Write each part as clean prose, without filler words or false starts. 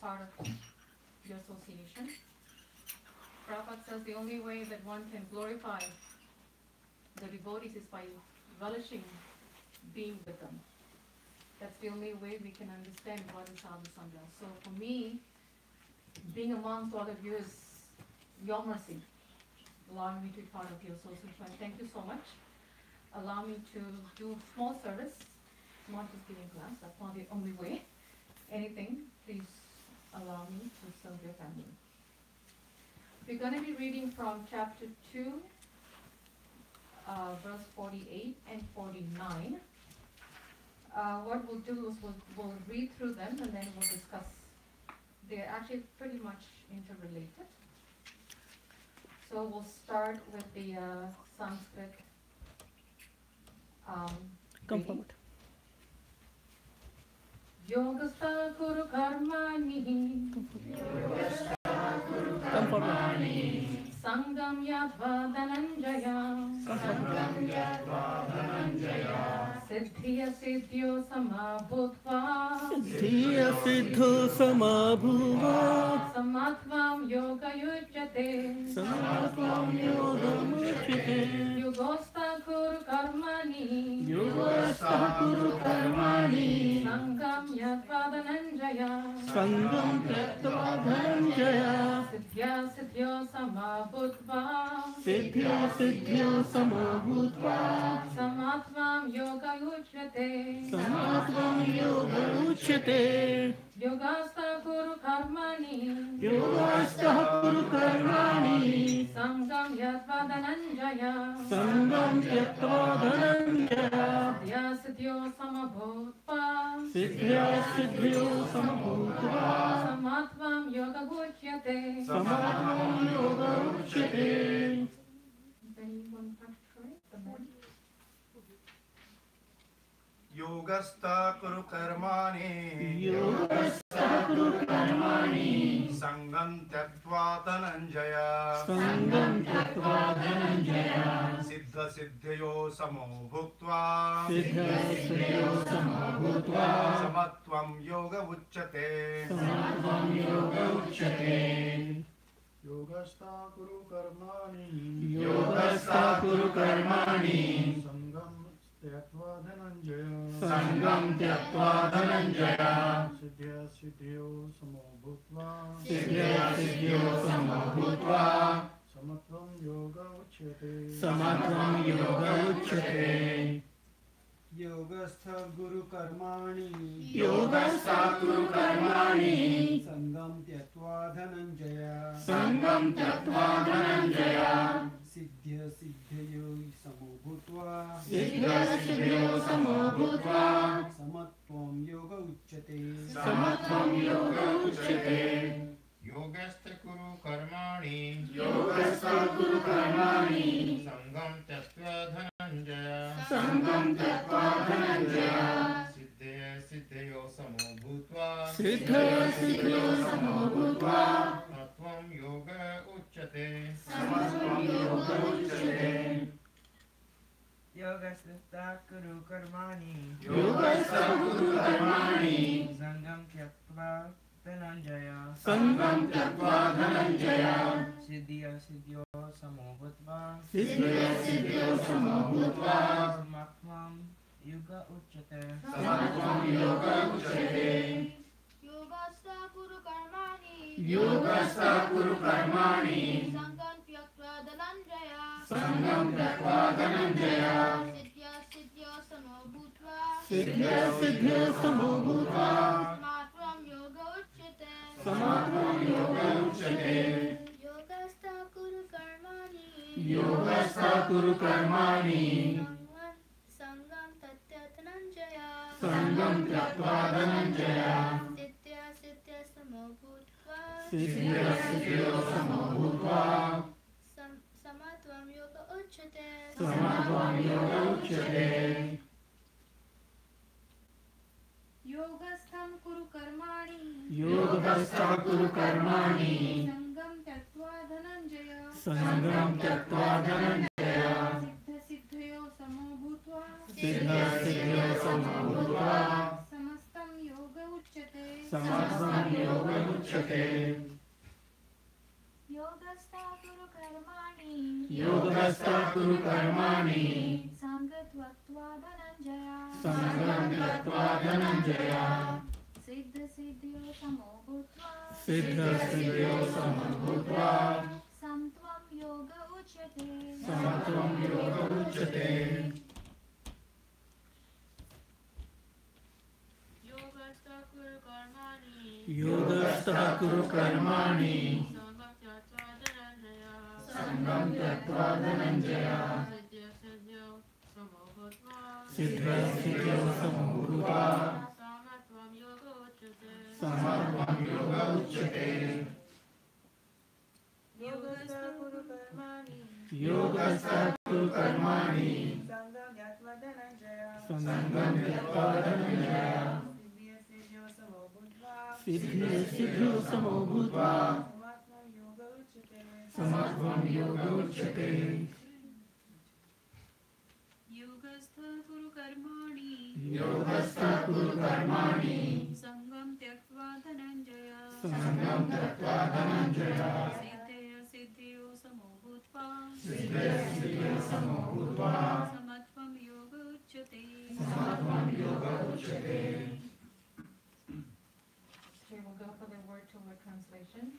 part of your association. Prabhupada says the only way that one can glorify the devotees is by relishing being with them. That's the only way we can understand what is sadhu sangha. So for me, being amongst all of you is your mercy, allowing me to be part of your association. Thank you so much. Allow me to do small service, not just giving class. That's not the only way. Anything, please allow me to serve your family. We're going to be reading from chapter 2, verse 48 and 49. What we'll do is we'll read through them and then we'll discuss. They're actually pretty much interrelated. So we'll start with the Sanskrit. Come forward. Yogastha Kuru Karmani. Come forward. Sangam Yadva Dhananjaya. Siddhiya Siddhyo Samabhutva. Siddhiya Siddho Samabhuva. Samatvam Yoga Yujyate. Samatvam Yoga Yujyate. Yogastha Kuru Karmani. Yogastha Kuru Karmani. Sangam Yadva Dhananjaya. Sangam Yadva Dhananjaya. Siddhya Siddhyo Samabhutva. Siddhya Siddhyo Samabhutva. Samatvam Yoga Uchyate. Samatvam Yoga Uchyate. Yogastha Kuru Karmani. Yogastha Kuru Karmani. Sangam Yadva Dhananjaya. Sangam Yadva Dhananjaya. Siddhya Siddhyo Samabhutva. Siddhya Siddhyo Samabhutva. Samatvam Yoga Uchyate. Samatvam Yoga Uchyate. Anyone have to try the man? Yogastha Kuru Karmani. Yogastha Kuru Karmani. Sangam Tyaktva Dhananjaya. Sangam Tyaktva Dhananjaya. Siddha Siddhyo Samo Bhuktva. Siddha Siddhyo Samo Bhuktva. Samatvam Yoga Uchyate. Samatvam Yoga Uchyate. Yogastha Kuru Karmani. Yogastha Kuru Karmani. Sangam Tyaktva Dhananjaya. Sangam Tyaktva Dhananjaya. Siddhya Siddhyo Samo Bhuktva. Siddhya Siddhyo Samo Bhuktva. Samatvam Yoga Uchyate. Samatvam Yoga Uchyate. Yogastha Guru Karmani. Yogastha Kuru Karmani. Sangam Tyaktva Dhananjaya. Sangam Tyaktva Dhananjaya. Siddhya Siddhyo Samo Bhutva. Siddhya Siddhyo Samo Bhutva. Samatvam Yoga Uchyate. Samatvam Yoga Uchyate. Yogastha Kuru Karmani. Yogastha Kuru Karmani. Sangam Tyaktva Dhananjaya. Sangam Tyaktva Dhananjaya. Siddhya Siddhyo Samo Bhutva. Siddhya Siddhyo Samo Bhutva. Samatvam Yoga Uchyate. Samatvam Yoga Uchyate. Yogastha Guru Karmani. Yogastha Kuru Karmani. Sangam Tyaktva Dhananjaya. Sangam Tyaktva Dhananjaya. Siddhya Siddhyo Samo Bhutva. Siddhya Siddhyo Samo Bhutva. Samatvam Yoga Uchyate. Samatvam Yoga Uchyate. Yogastha Kuru Karmani. Yogastha Kuru Karmani. Sangam Tyaktva Dhananjaya. Sangam Tyaktva Dhananjaya. Siddhya Siddhyo Samo Bhutva. Siddhya Siddhyo Samo Bhutva. Samatvam Yoga Uchyate. Samatvam Yoga Uchyate. Yogastha Kuru Karmani. Yogastha Kuru Karmani. Sangam Tatya Dhananjaya. Sangam Tyaktva Dhananjaya. Siddhya Siddhya Samo Bhutva. Siddhya Siddhyo Samo Bhutva. Samatvam Yoga Uchyate. Samatvam Yoga Uchyate. Yogastham Kuru Karmani. Yogastha Kuru Karmani. Sangam Tyaktva Dhananjaya. Sangam Tyaktva Dhananjaya. Siddha Siddhyo Samo Bhutva. Siddha Siddhyo Samo Bhutva. Samastam Yoga Uchyate. Samatvam Yoga उच्यते योगस्था कुरु कर्माणि योगस्थः कुरु कर्माणि संगत्वा धनञ्जय संगं त्यक्त्वा धनञ्जय सिद्धियो समो भूत्वा सिद्धसिद्ध्यो समं भूत्वा समत्वं योग उच्यते समत्वं योग उच्यते योगस्था कुरु कर्माणि योगस्थः कुरु कर्माणि संगत्वा धनञ्जय संगं त्यक्त्वा धनञ्जय सिद्धियो समो भूत्वा सिद्धसिद्ध्यो समं भूत्वा समत्वं योग उच्यते समत्वं योग उच्यते योगस्था कुरु कर्माणि योगस्थः कुरु कर्माणि संगं त्यक्त्वा धनञ्जय संगं त्यक्त्वा धनञ्जय सिद्धियो समो भूत्वा सिद्धिसिद्ध्यो समो भूत्वा समात्मं योग उच्यते समत्वं योग उच्यते योगस्था कुरु कर्माणि योगस्थः कुरु कर्माणि संगं त्यक्त्वा धनञ्जय संगं त्यक्त्वा धनञ्जय सिद्धियो समो भूत्वा सिद्धिसिद्ध्यो समो भूत्वा समत्वं योग उच्यते समत्वं योग उच्यते Okay, we'll go for the word to word translation.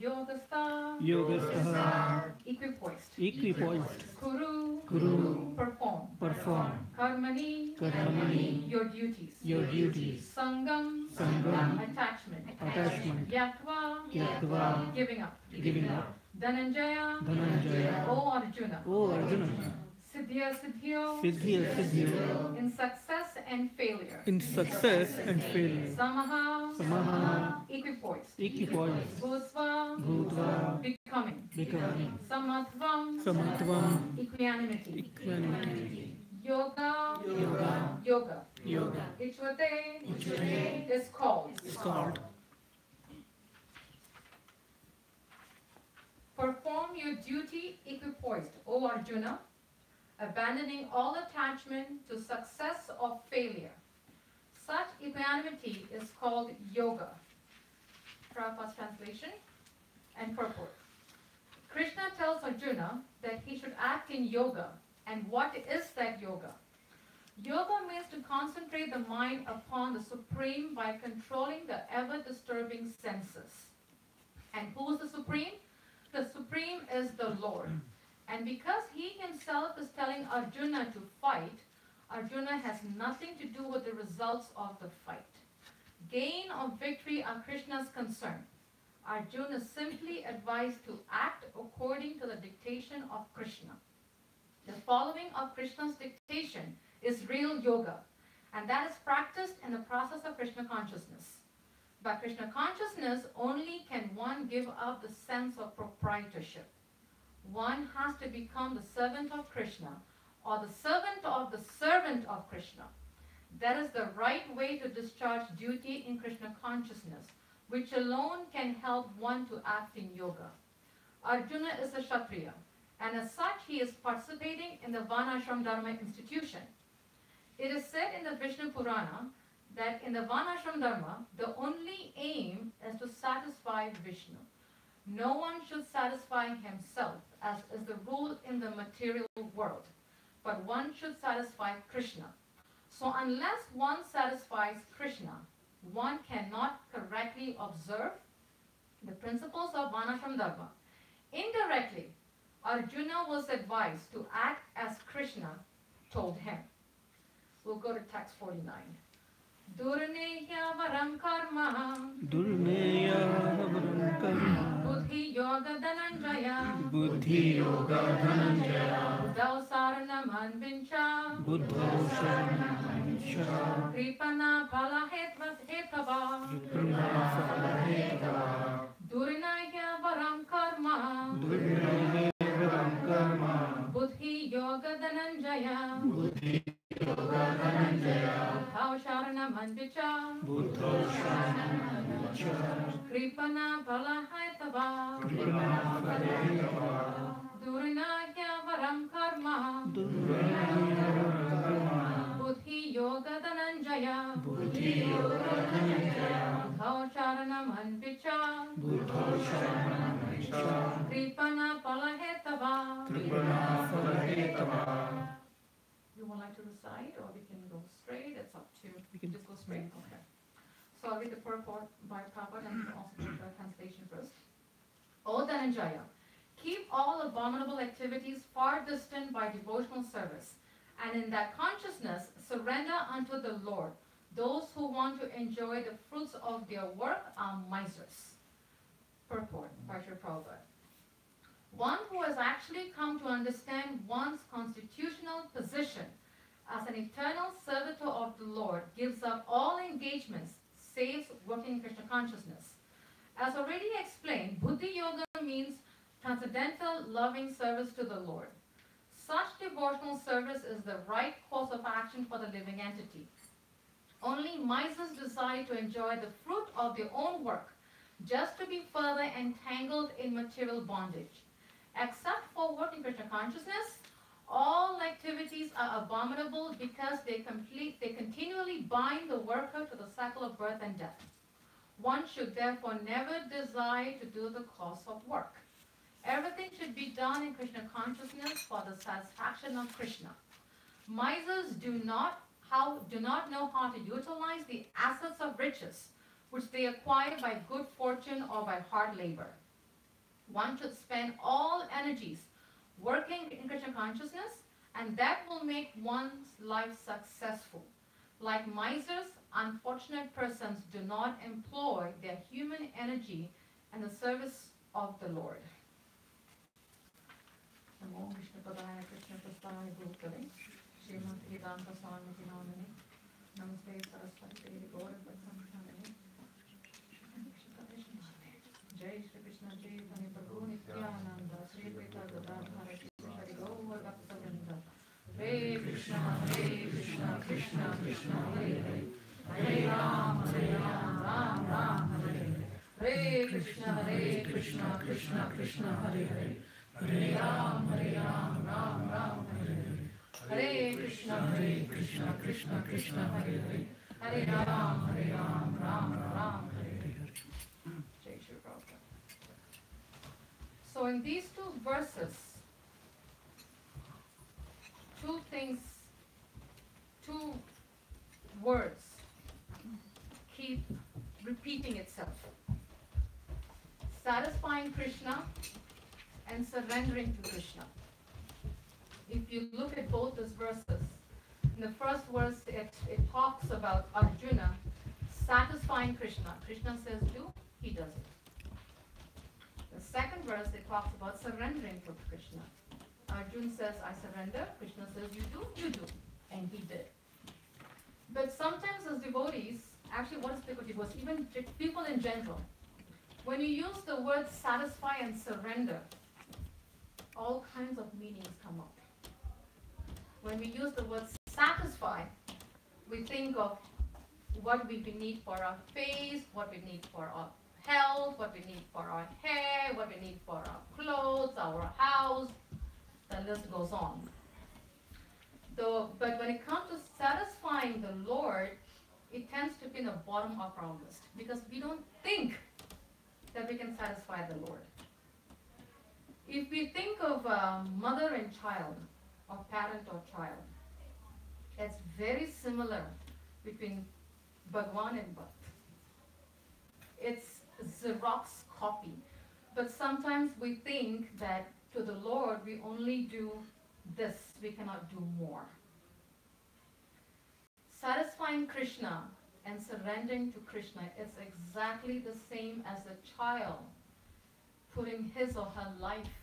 Yogastha, योगस्थः equipoised. equipoised Kuru, Kuru, perform. perform Karmani, Karmani, your duties. your duties Sangam, Sangam, attachment. attachment Yaktva, Yaktva, giving up. giving up Dhananjaya, Dhananjaya, O Arjuna. O Arjuna Siddhya, Siddhyo, Siddhyo in success and failure. in success and failure Samaha, Samaha, equipoised. equipoised Bhutva, Bhutva, becoming. becoming Samatvam, Samatvam, equanimity. equanimity Yoga, Yoga, yoga. yoga Ichvate, is called. is called Perform your duty equipoised, O Arjuna, abandoning all attachment to success or failure. Such equanimity is called yoga. Prabhupada's translation and purport. Krishna tells Arjuna that he should act in yoga. And what is that yoga? Yoga means to concentrate the mind upon the Supreme by controlling the ever-disturbing senses. And who is the Supreme? The Supreme is the Lord. And because he himself is telling Arjuna to fight, Arjuna has nothing to do with the results of the fight. Gain or victory are Krishna's concern. Arjuna is simply advised to act according to the dictation of Krishna. The following of Krishna's dictation is real yoga, and that is practiced in the process of Krishna consciousness. By Krishna consciousness, only can one give up the sense of proprietorship. One has to become the servant of Krishna, or the servant of Krishna. That is the right way to discharge duty in Krishna consciousness, which alone can help one to act in yoga. Arjuna is a Kshatriya, and as such he is participating in the Varnashram Dharma institution. It is said in the Vishnu Purana that in the Varnashram Dharma, the only aim is to satisfy Vishnu. No one should satisfy himself, as is the rule in the material world, but one should satisfy Krishna. So unless one satisfies Krishna, one cannot correctly observe the principles of Varnashram Dharma. Indirectly, Arjuna was advised to act as Krishna told him. We'll go to text 49. Durneya varam karma Durneya varam karma buddhi yoga dhananjaya Buddhi yoga dhananjaya buddhau saranam anvincha Buddhau saranam kripana phala hetava Durneya varam karma Durneya varam karma buddhi yoga dhananjaya Buddhi yoga dhananjaya buddhau saranam anvincha Buddhau saranam kripana phala hetava Kripana phala Durneya varam karma Durneya varam karma buddhi yoga dhananjaya Buddhi yoga dhananjaya Buddho Charanam Anvicha, Buddho Sharanam Anicha, Tripana Palahetava. Tripana Palahetava. You would like to recite, or we can go straight? It's up to you. We can just go straight. Okay. So I'll read the purport by Prabhupada and also the translation first. O Dhananjaya, keep all abominable activities far distant by devotional service, and in that consciousness surrender unto the Lord. Those who want to enjoy the fruits of their work are misers. Purport by Sri Prabhupada. One who has actually come to understand one's constitutional position as an eternal servitor of the Lord gives up all engagements, saves working Krishna consciousness. As already explained, Buddhi Yoga means transcendental loving service to the Lord. Such devotional service is the right course of action for the living entity. Only misers decide to enjoy the fruit of their own work, just to be further entangled in material bondage. Except for working Krishna consciousness, all activities are abominable because they continually bind the worker to the cycle of birth and death. One should therefore never desire to do the course of work. Everything should be done in Krishna consciousness for the satisfaction of Krishna. Misers do not know how to utilize the assets of riches, which they acquire by good fortune or by hard labor. One should spend all energies working in Krishna consciousness, and that will make one's life successful. Like misers, unfortunate persons do not employ their human energy in the service of the Lord. Namo Vishnu Padaya Krishna Prasthaya Bhutale Srimad Vedanta Swami Vinamani Namaste Saraswati Devi Gaura Bhattacharya Jai Shri Krishna Chaitanya Prabhu Nityananda Shri Advaita Gadadhara Shri Gaura Bhattacharya Hare Krishna Krishna Krishna Hare Hare Hare Ram Ram Ram Hare Hare Hare Krishna Krishna Hare Hare Hare Ram Ram Ram Hare Hare Hare Krishna Krishna Hare Hare Hare Ram Ram Hare Hare. Jai Shri Prabhupada. So in these two verses, two words keep repeating itself. Satisfying Krishna and surrendering to Krishna. If you look at both these verses, in the first verse it talks about Arjuna satisfying Krishna. Krishna says do, he does it. The second verse it talks about surrendering to Krishna. Arjuna says I surrender, Krishna says you do, and he did. But sometimes as devotees, actually what is devotees, even people in general, when you use the word satisfy and surrender, all kinds of meanings come up. When we use the word satisfy, we think of what we need for our face, what we need for our health, what we need for our hair, what we need for our clothes, our house. The list goes on. But when it comes to satisfying the Lord, it tends to be in the bottom of our list because we don't think that we can satisfy the Lord. If we think of mother and child, or parent or child, it's very similar between Bhagwan and Bhakt. It's Xerox copy. But sometimes we think that to the Lord we only do this, we cannot do more. Satisfying Krishna and surrendering to Krishna is exactly the same as a child putting his or her life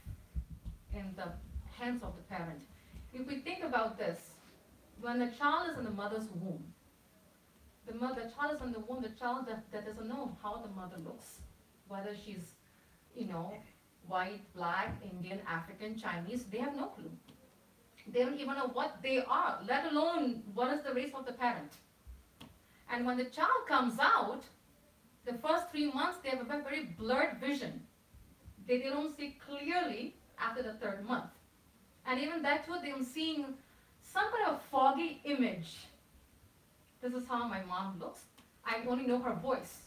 in the hands of the parent. If we think about this, when the child is in the mother's womb, the child is in the womb, the child that doesn't know how the mother looks, whether she's, white, black, Indian, African, Chinese, they have no clue. They don't even know what they are, let alone what is the race of the parent. And when the child comes out, the first 3 months, they have a very, very blurred vision. They don't see clearly after the third month. And even that too, they're seeing some kind of foggy image. This is how my mom looks. I only know her voice.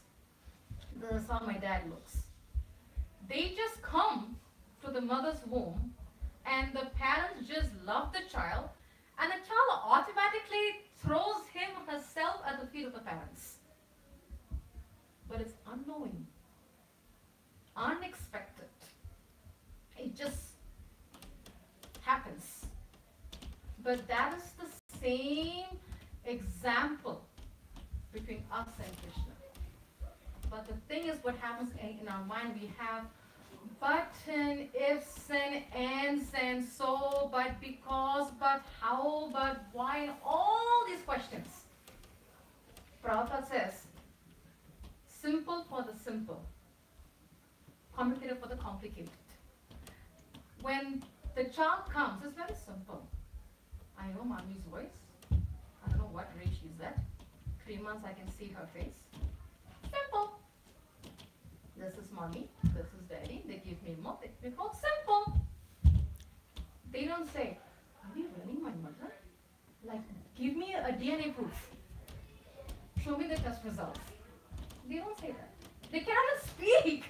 This is how my dad looks. They just come to the mother's womb and the parents just love the child and the child automatically throws him or herself at the feet of the parents. But it's unknowing, unexpected. It just happens. But that is the same example between us and Krishna. But the thing is, what happens in our mind, we have but and ifs and ands and so, but because, but how, but why, and all these questions. Prabhupada says, simple for the simple, complicated for the complicated. When the child comes, it's very simple. I know mommy's voice. I don't know what race she's at. 3 months I can see her face. Simple. This is mommy, this is daddy, they give me milk, they call it simple. They don't say, are you really my mother? Like, give me a DNA proof. Show me the test results. They don't say that. They cannot speak.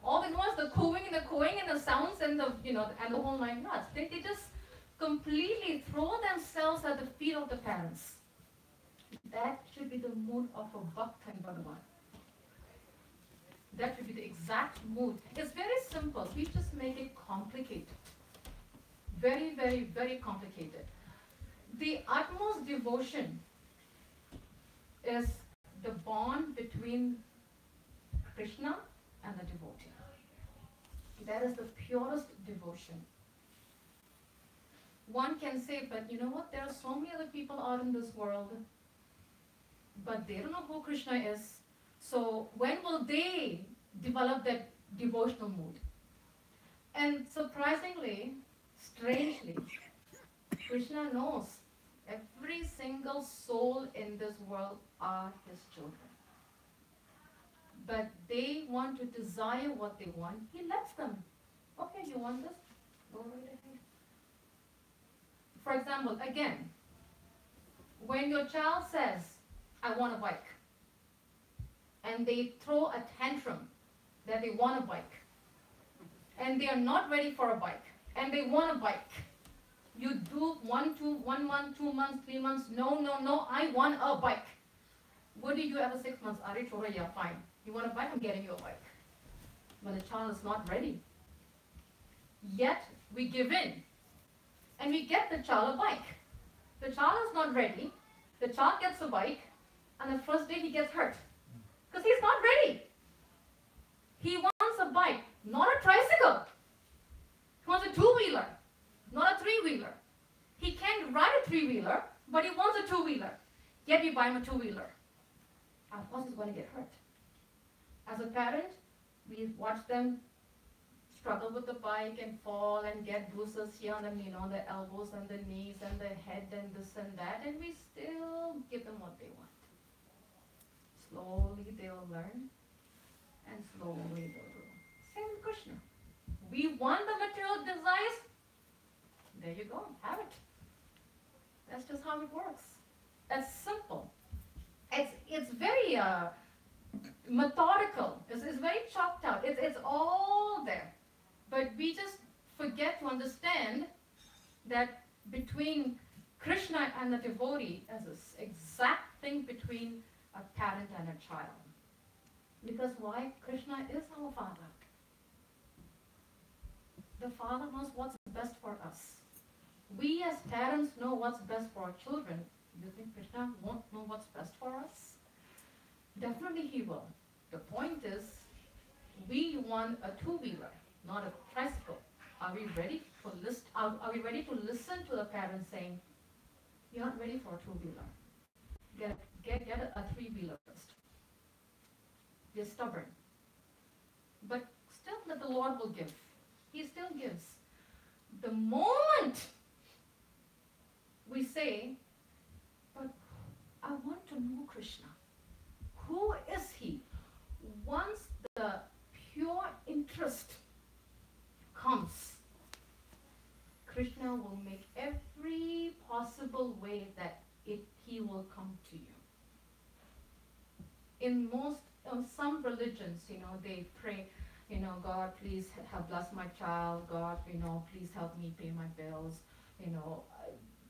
All they know is the cooing and the sounds and the, and the whole nine yards. They just completely throw themselves at the feet of the parents. That should be the mood of a Bhakta and Bhagavan. That should be the exact mood. It's very simple. We just make it complicated. Very, very, very complicated. The utmost devotion is the bond between Krishna and the devotee. That is the purest devotion. One can say, but you know what? There are so many other people out in this world, but they don't know who Krishna is. So when will they develop that devotional mood? And surprisingly, strangely, Krishna knows every single soul in this world are his children. But they want to desire what they want. He lets them. Okay, you want this? Go right ahead. For example, again, when your child says, I want a bike, and they throw a tantrum that they want a bike, and they are not ready for a bike, and they want a bike. You do 1 month, 2 months, 3 months, no, I want a bike. What do you do every 6 months? Are yeah, fine. You want a bike? I'm getting you a bike. But the child is not ready. Yet, we give in. And we get the child a bike. The child is not ready. The child gets a bike, and the first day he gets hurt. Because he's not ready. He wants a bike, not a tricycle. He wants a two-wheeler, not a three-wheeler. He can't ride a three-wheeler, but he wants a two-wheeler. Yet we buy him a two-wheeler. Of course he's going to get hurt. As a parent, we watch them struggle with the bike and fall and get bruises here on the elbows and the knees and the head and this and that, and we still give them what they want. Slowly they'll learn, and slowly they'll grow. Same with Krishna. We want the material desires. There you go, have it. That's just how it works. That's simple. It's very methodical. It's very chalked out. It's all there. But we just forget to understand that between Krishna and the devotee is this exact thing between a parent and a child. Because why? Krishna is our father. The father knows what's best for us. We as parents know what's best for our children. Do you think Krishna won't know what's best for us? Definitely he will. The point is, we want a two-wheeler, not a tricycle. Are we ready to listen to the parents saying, you're not ready for a two-wheeler. Get a three-wheeler first. You're stubborn. But still that the Lord will give. He still gives. The moment we say, but I want to know Krishna. Who is he? Once the pure interest comes, Krishna will make every possible way that he will come to you. In most some religions, they pray, God, please have blessed my child. God, please help me pay my bills.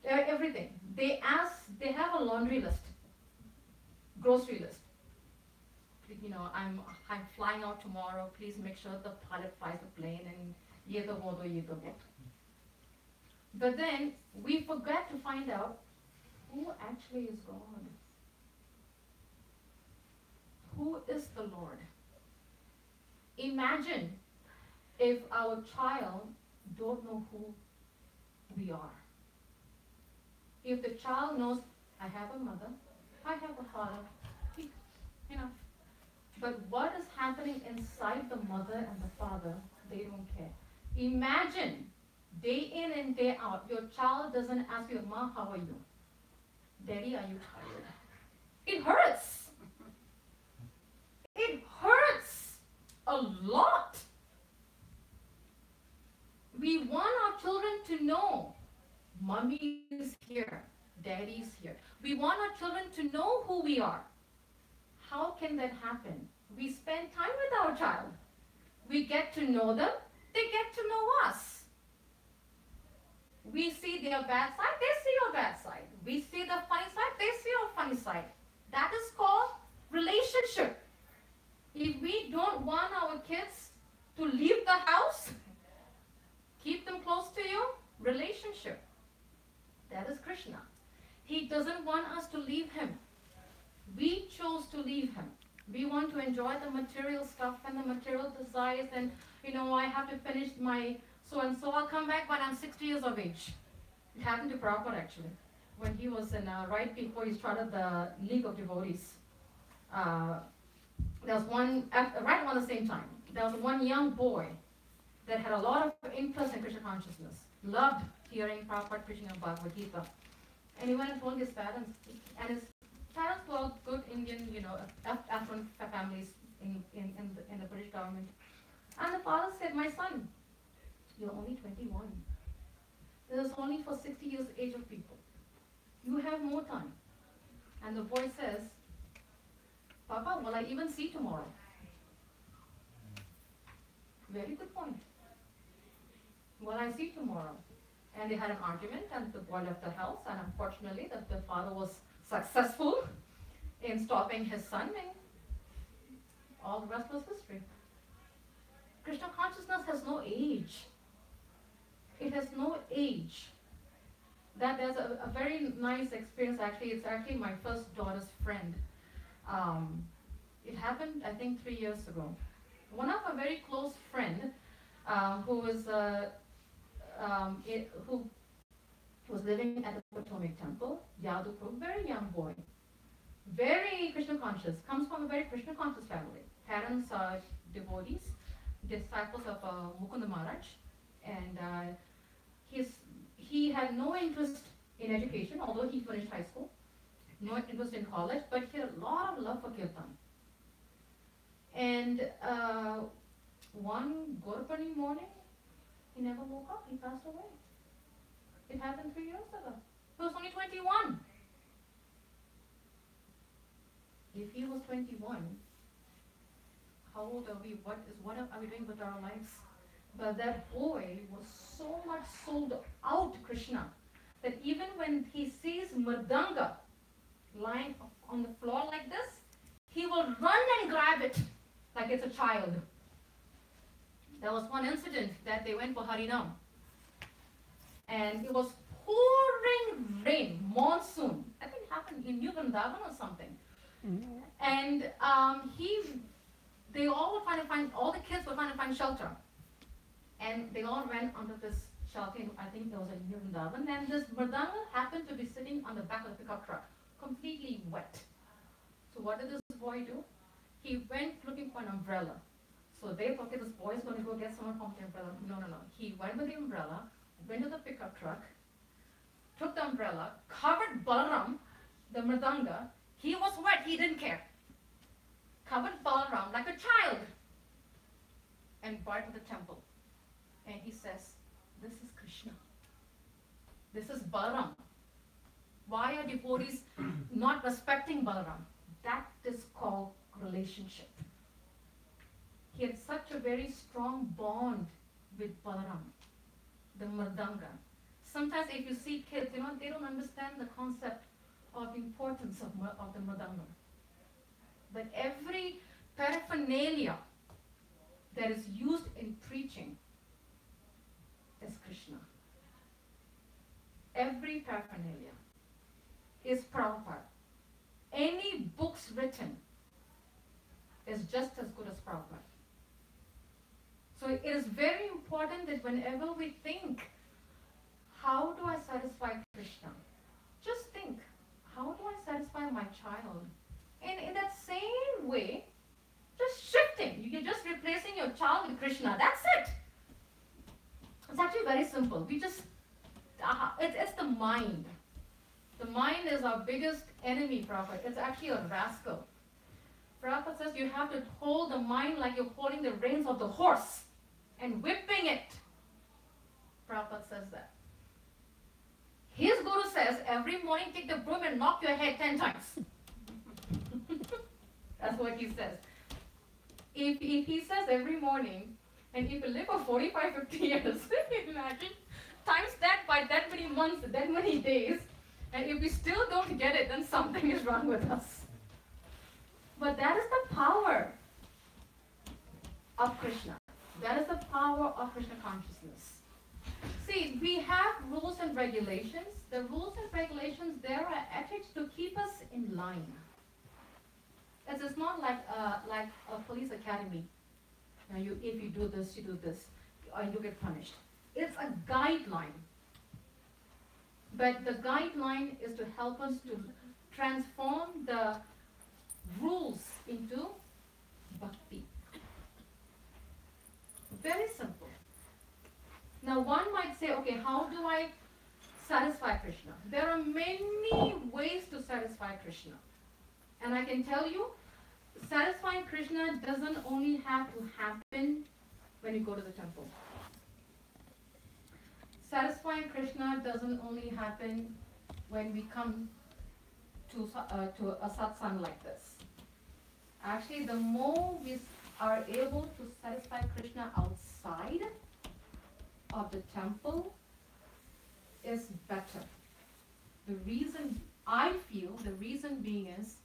Everything. They have a laundry list, grocery list. I'm flying out tomorrow. Please make sure the pilot flies the plane and ye to wo do, ye to wo. But then we forget to find out who actually is God. Who is the Lord? Imagine if our child don't know who we are. If the child knows, I have a mother, I have a father, but what is happening inside the mother and the father, they don't care. Imagine, day in and day out, your child doesn't ask you, Ma, how are you? Daddy, are you tired? It hurts. It hurts a lot. We want our children to know, Mommy is here, Daddy's here. We want our children to know who we are. How can that happen? We spend time with our child. We get to know them, they get to know us. We see their bad side, they see your bad side. We see the funny side, they see your funny side. That is called relationship. If we don't want our kids to leave the house, keep them close to you, relationship. That is Krishna. He doesn't want us to leave him. We chose to leave him. We want to enjoy the material stuff and the material desires, and I have to finish my so-and-so. I'll come back when I'm 60 years of age. It happened to Prabhupada actually. When he was in, right before he started the League of Devotees, there was one, right around the same time, there was one young boy that had a lot of interest in Krishna consciousness, loved hearing Prabhupada preaching about Bhagavad Gita. And he went and told his parents, and his parents were good Indian, affluent families in the British government. And the father said, my son, you're only 21. This is only for 60 years age of people. You have more time. And the boy says, Papa, will I even see tomorrow? Very good point. Will I see tomorrow? And they had an argument, and the boy left the house, and unfortunately the father was successful in stopping his son, and all the rest was history. Krishna consciousness has no age. It has no age. There's a very nice experience actually. It's actually my first daughter's friend. It happened, I think, 3 years ago. One of a very close friend who was living at the Potomac Temple, Yadupur, very young boy, very Krishna conscious, comes from a very Krishna conscious family. Parents are devotees, disciples of Mukunda Maharaj, and he had no interest in education, although he finished high school, no interest in college, but he had a lot of love for kirtan. And one Gurupani morning, he never woke up, he passed away. It happened 3 years ago. He was only 21. If he was 21, how old are we? What are we doing with our lives? But that boy was so much sold out to Krishna that even when he sees Mridanga lying on the floor like this, he will run and grab it like it's a child. There was one incident that they went for Harinam, and it was pouring rain, monsoon. I think it happened in New Vrindavan or something. And they all were trying to find, all the kids were trying to find shelter. And they all ran under this shelter, I think there was a New Vrindavan, and this Mridanga happened to be sitting on the back of the pickup truck, completely wet. So what did this boy do? He went looking for an umbrella. So they thought, okay, this boy is going to go get someone from the umbrella. No. He went with the umbrella, went to the pickup truck, took the umbrella, covered Balaram, the Mridanga. He was wet, he didn't care. Covered Balaram like a child and brought to the temple. And he says, this is Krishna. This is Balaram. Why are devotees not respecting Balaram? That is called relationship. He had such a very strong bond with Balaram, the Mridanga. Sometimes if you see kids, they don't understand the concept of importance of the Mridanga. But every paraphernalia that is used in preaching is Krishna. Every paraphernalia is Prabhupada. Any books written is just as good as Prabhupada. So it is very important that whenever we think, how do I satisfy Krishna? Just think, how do I satisfy my child? And in that same way, just shifting. You're just replacing your child with Krishna. That's it. It's actually very simple. It's the mind. The mind is our biggest enemy, Prabhupada. It's actually a rascal. Prabhupada says you have to hold the mind like you're holding the reins of the horse and whipping it. Prabhupada says that. His guru says every morning take the broom and knock your head 10 times. That's what he says. If he says every morning, and if you live for 45, 50 years, imagine, times that by that many months, that many days, and if we still don't get it, then something is wrong with us. But that is the power of Krishna. That is the power of Krishna consciousness. See, we have rules and regulations. The rules and regulations, there are ethics to keep us in line. It's not like a police academy. If you do this, you do this, and you get punished. It's a guideline. But the guideline is to help us to transform the rules into bhakti. Very simple. Now one might say, okay, how do I satisfy Krishna? There are many ways to satisfy Krishna. And I can tell you, satisfying Krishna doesn't only have to happen when you go to the temple. Satisfying Krishna doesn't only happen when we come to a satsang like this. Actually, the more we are able to satisfy Krishna outside of the temple is better. The reason being is,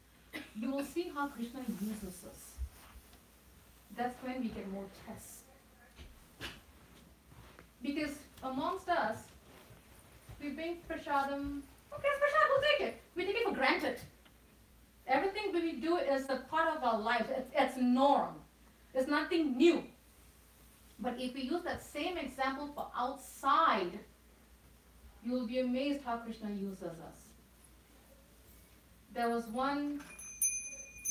you will see how Krishna uses us. That's when we get more tests. Because amongst us, we bring prasadam. Okay, it's prasad, we'll take it. We take it for granted. Everything we do is a part of our lives. It's norm. There's nothing new. But if we use that same example for outside, you will be amazed how Krishna uses us. There was one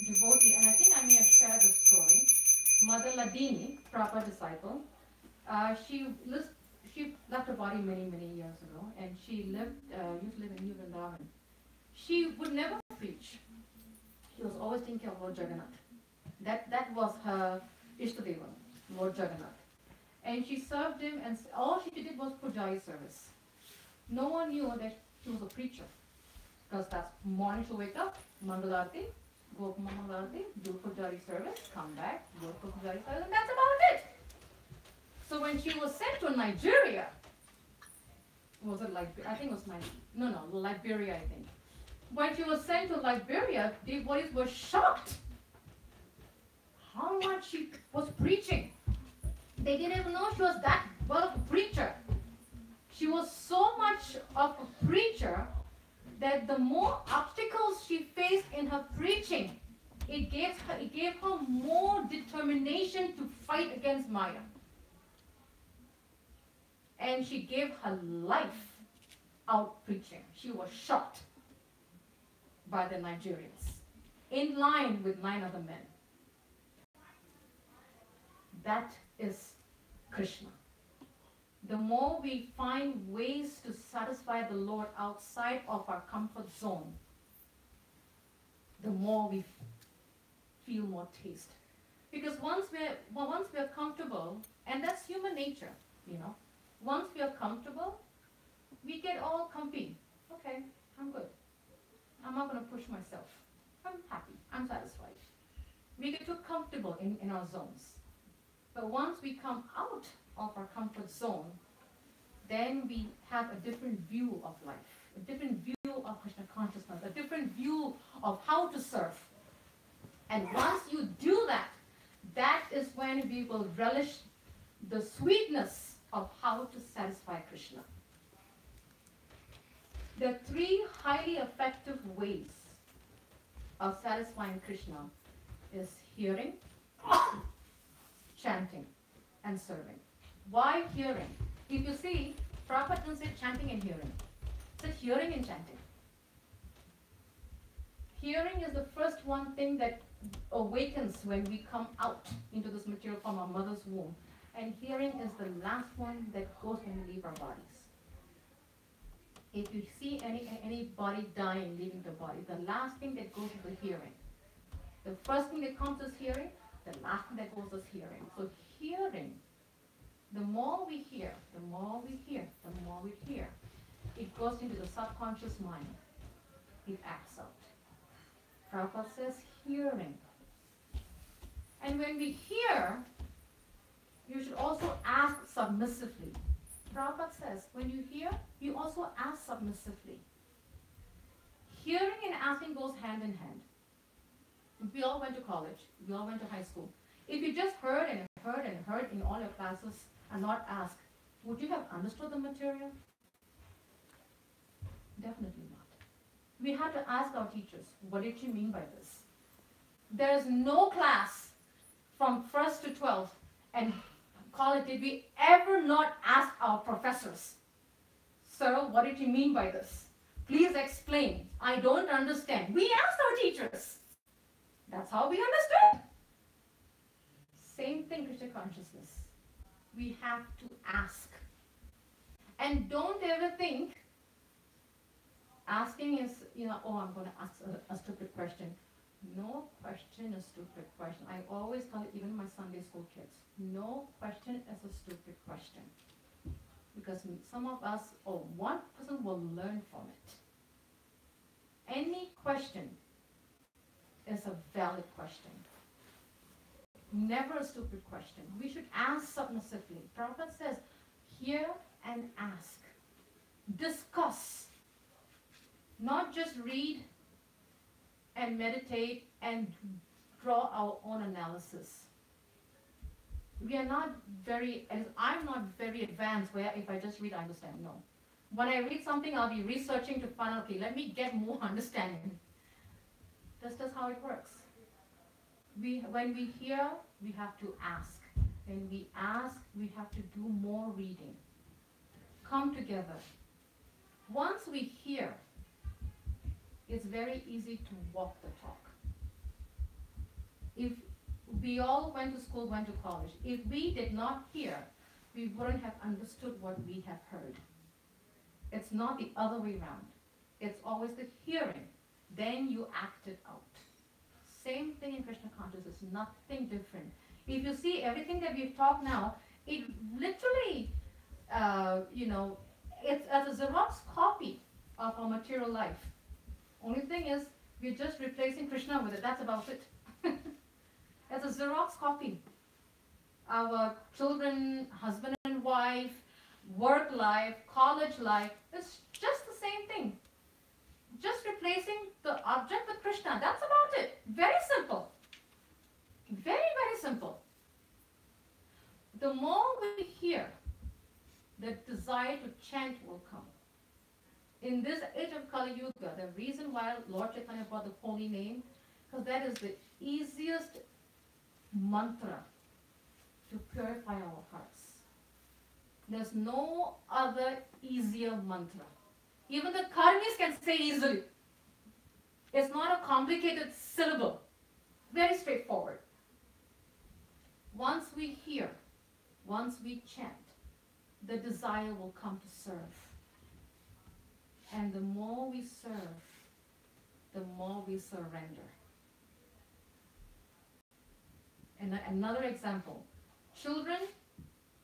devotee, and I think I may have shared this story, Mother Ladini, proper disciple. She left her body many, many years ago, and she used to live in New Vrindavan. She would never preach. She was always thinking of Lord Jagannath. That was her Ishtadeva, Lord Jagannath. And she served him, and all she did was Pujari service. No one knew that she was a preacher. Because that's morning she'll wake up, Mangalarti, go for Mangalarti, do Pujari service, come back, go for Pujari service, and that's about it. So when she was sent to Nigeria, was it Liberia? I think it was Liberia, I think. When she was sent to Liberia, the devotees were shocked how much she was preaching. They didn't even know she was that well of a preacher. She was so much of a preacher that the more obstacles she faced in her preaching, it gave her more determination to fight against Maya. And she gave her life out preaching. She was shocked by the Nigerians, in line with 9 other men. That is Krishna. The more we find ways to satisfy the Lord outside of our comfort zone, the more we feel more taste. Because once we're comfortable, and that's human nature, once we are comfortable, we get all comfy. Okay, I'm good. I'm not going to push myself. I'm happy. I'm satisfied. we get too comfortable in our zones. But once we come out of our comfort zone, then we have a different view of life, a different view of Krishna consciousness, a different view of how to serve. And once you do that, that is when we will relish the sweetness of how to satisfy Krishna. There are three highly effective ways of satisfying Krishna is hearing, chanting, and serving. Why hearing? If you see, Prabhupada doesn't say chanting and hearing. It says hearing and chanting. Hearing is the first one thing that awakens when we come out into this material from our mother's womb. And hearing is the last one that goes when we leave our bodies. If you see any body dying, leaving the body, the last thing that goes is the hearing. The first thing that comes is hearing, the last thing that goes is hearing. So hearing, the more we hear, the more we hear, the more we hear, it goes into the subconscious mind. It acts out. Prabhupada says hearing. And when we hear, you should also ask submissively. Prabhupada says, when you hear, you also ask submissively. Hearing and asking goes hand in hand. We all went to college. We all went to high school. If you just heard and heard and heard in all your classes and not asked, would you have understood the material? Definitely not. We had to ask our teachers, what did you mean by this? There is no class from 1st to 12th and college did we ever not ask our professors, sir, what did you mean by this? Please explain. I don't understand. We asked our teachers. That's how we understood. Same thing, Krishna consciousness. We have to ask. And don't ever think asking is, oh, I'm going to ask a stupid question. No question is a stupid question. I always tell it, even my Sunday school kids, no question is a stupid question. Because some of us, or one person will learn from it. Any question is a valid question. Never a stupid question. We should ask submissively. Prabhupada says, hear and ask. Discuss. Not just read and meditate and draw our own analysis. I'm not very advanced where if I just read, I understand. No. When I read something, I'll be researching to find out, okay, let me get more understanding. That's just how it works. When we hear, we have to ask. When we ask, we have to do more reading. Come together. Once we hear, it's very easy to walk the talk. If we all went to school, went to college, if we did not hear, we wouldn't have understood what we have heard. It's not the other way around. It's always the hearing. Then you act it out. Same thing in Krishna consciousness, nothing different. If you see everything that we've talked now, it literally, it's as a Xerox copy of our material life. Only thing is, we're just replacing Krishna with it. That's about it. It's a Xerox copy. Our children, husband and wife, work life, college life, it's just the same thing. Just replacing the object with Krishna. That's about it. Very simple. Very, very simple. The more we hear, the desire to chant will come. In this age of Kali Yuga, the reason why Lord Chaitanya brought the holy name, because that is the easiest mantra to purify our hearts. There's no other easier mantra. Even the karmis can say easily. It's not a complicated syllable. Very straightforward. Once we hear, once we chant, the desire will come to serve. And the more we serve, the more we surrender. And another example, children,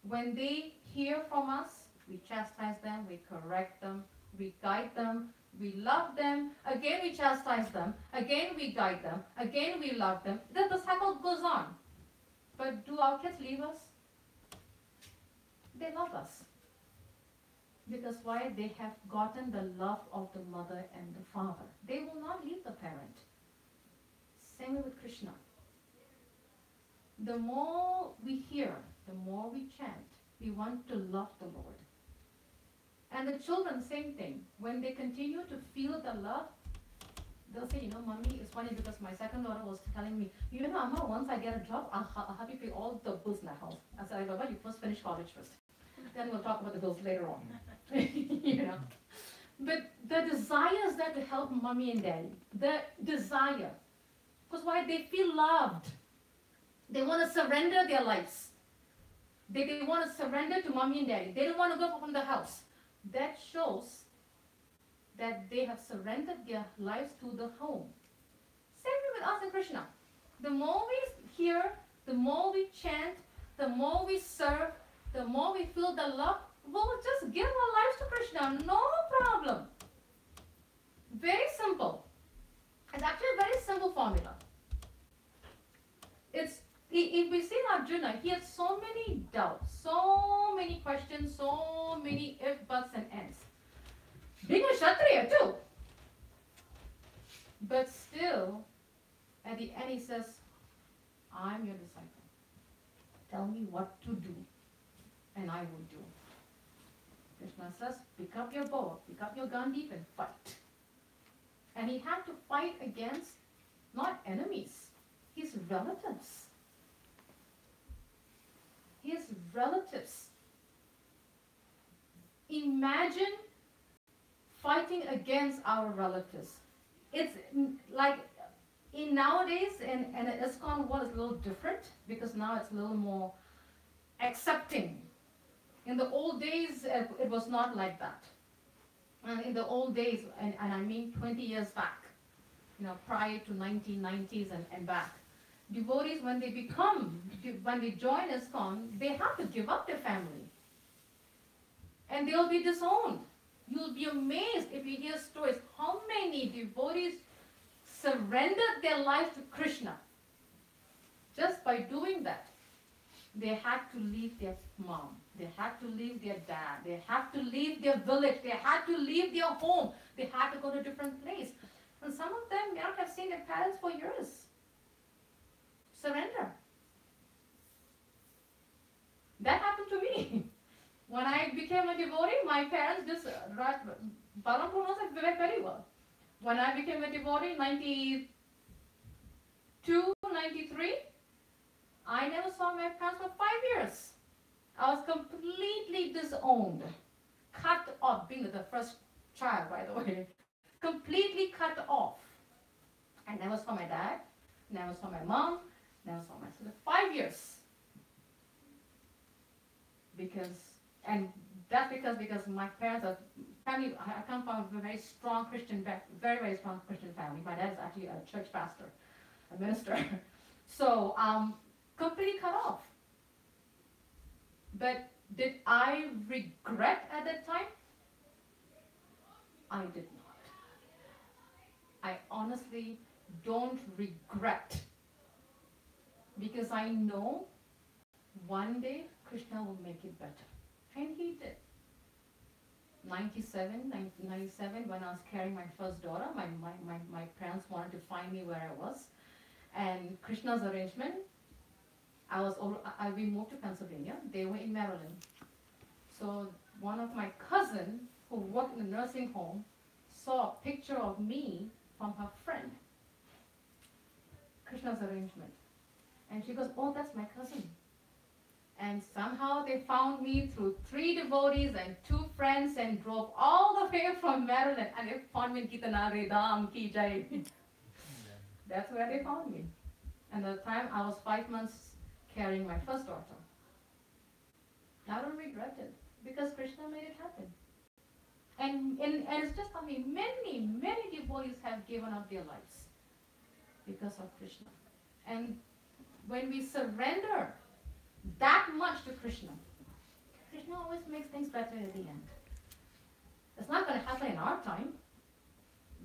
when they hear from us, we chastise them, we correct them, we guide them, we love them, again we chastise them, again we guide them, again we love them. Then the cycle goes on. But do our kids leave us? They love us. Because why? They have gotten the love of the mother and the father. They will not leave the parent. Same way with Krishna. The more we hear, the more we chant, we want to love the Lord. And the children, same thing. When they continue to feel the love, they'll say, Mommy, it's funny because my second daughter was telling me, Amma, once I get a job, I'll have you pay all the bills in the house. I said, Baba, you first finish college first. Then we'll talk about the bills later on. But the desire is there to help mommy and daddy. The desire. Because why? They feel loved. They want to surrender their lives. They want to surrender to mommy and daddy. They don't want to go from the house. That shows that they have surrendered their lives to the home. Same way with us and Krishna. The more we hear, the more we chant, the more we serve, the more we feel the love, we'll just give our lives to Krishna. No problem. Very simple. It's actually a very simple formula. If we see Arjuna, he had so many doubts, so many questions, so many if, buts, and ends. Being a Kshatriya too. But still, at the end he says, I'm your disciple. Tell me what to do, and I will do. Krishna says, pick up your bow, pick up your Gandhi and fight. And he had to fight against not enemies, his relatives. His relatives. Imagine fighting against our relatives. It's like in nowadays, and the ISKCON world is a little different because now it's a little more accepting. In the old days, it was not like that. And in the old days, and I mean 20 years back, prior to 1990s and back, devotees, when they join ISKCON, they have to give up their family. And they'll be disowned. You'll be amazed if you hear stories how many devotees surrendered their life to Krishna. Just by doing that, they had to leave their mom. They had to leave their dad. They had to leave their village. They had to leave their home. They had to go to a different place. And some of them may not have seen their parents for years. Surrender. That happened to me. When I became a devotee, my parents just, Balaram knows it very well. When I became a devotee, 92, 93, I never saw my parents for 5 years. I was completely disowned, cut off, being the first child, by the way, completely cut off. I never saw my dad, never saw my mom, never saw my sister. 5 years. Because my parents are family. I come from a very strong Christian, very strong Christian family. My dad is actually a church pastor, a minister. So completely cut off. But did I regret at that time? I did not. I honestly don't regret, because I know one day Krishna will make it better. And he did. 1997, when I was carrying my first daughter, my parents wanted to find me where I was. And Krishna's arrangement, we moved to Pennsylvania. They were in Maryland. So one of my cousins who worked in a nursing home saw a picture of me from her friend. Krishna's arrangement. And she goes, oh, that's my cousin. And somehow they found me through 3 devotees and 2 friends and drove all the way from Maryland. And they found me in Kitanare Dham Ki Jai. That's where they found me. And at the time I was 5 months carrying my first daughter. I don't regret it, because Krishna made it happen. And it's just something, many devotees have given up their lives because of Krishna. And when we surrender that much to Krishna, Krishna always makes things better at the end. It's not going to happen in our time.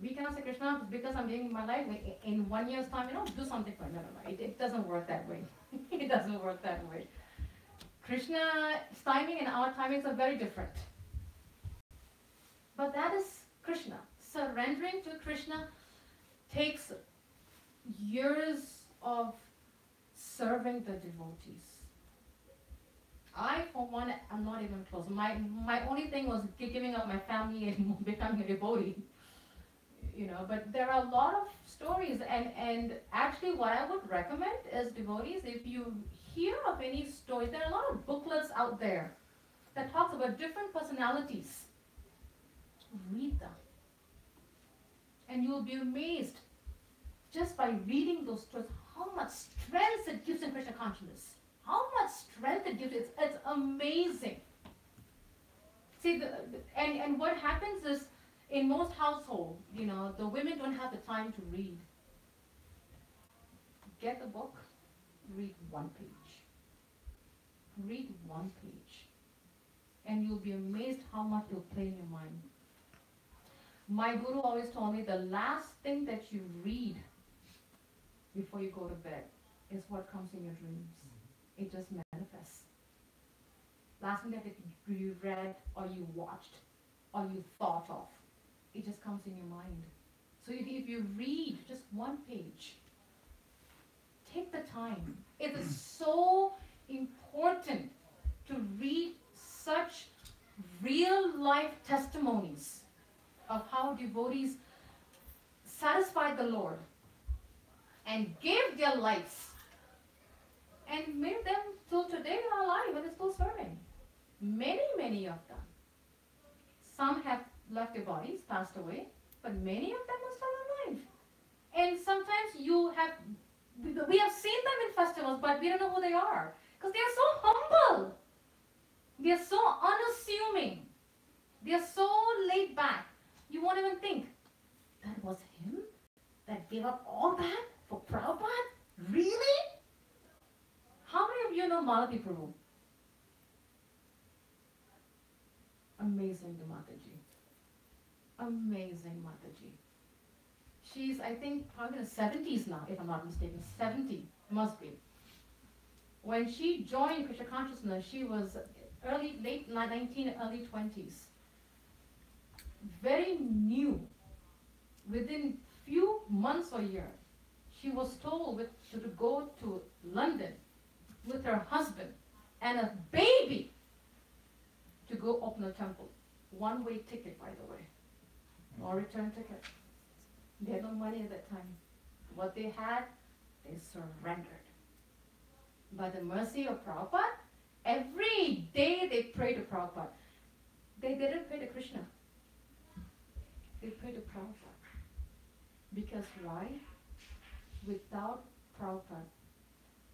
we cannot say, Krishna, because I'm living my life in 1 year's time, do something for me. No. It doesn't work that way. It doesn't work that way. Krishna's timing and our timings are very different. But that is Krishna. Surrendering to Krishna takes years of serving the devotees. I, for one, am not even close. My only thing was giving up my family and becoming a devotee. But there are a lot of stories, and actually what I would recommend is devotees, if you hear of any stories, there are a lot of booklets out there that talks about different personalities. Read them. And you'll be amazed just by reading those stories how much strength it gives in Krishna consciousness. How much strength it gives. It's amazing. See, and what happens is, in most households, the women don't have the time to read. Get a book, read 1 page. Read 1 page. And you'll be amazed how much it'll play in your mind. My guru always told me the last thing that you read before you go to bed is what comes in your dreams. It just manifests. Last thing that you read or you watched or you thought of, it just comes in your mind. So if you read just 1 page, take the time. It is so important to read such real life testimonies of how devotees satisfied the Lord and gave their lives, and many of them till today are alive and are still serving. Many of them. Some have left their bodies, passed away, but many of them are still alive. And sometimes we have seen them in festivals, but we don't know who they are, because they are so humble. They are so unassuming. They are so laid back. You won't even think, that was him that gave up all that for Prabhupada? Really? How many of you know Malati Prabhu? Amazing Mataji. Amazing Mataji. She's, I think, probably in the 70s now, if I'm not mistaken. 70, must be. When she joined Krishna Consciousness, she was late 19, early 20s. Very new. Within few months or year, she was told to go to London with her husband and a baby to go open a temple. One-way ticket, by the way. No return ticket. They had no money at that time. What they had, they surrendered. By the mercy of Prabhupada, every day they prayed to Prabhupada. They didn't pray to Krishna. They prayed to Prabhupada. Because why? Without Prabhupada,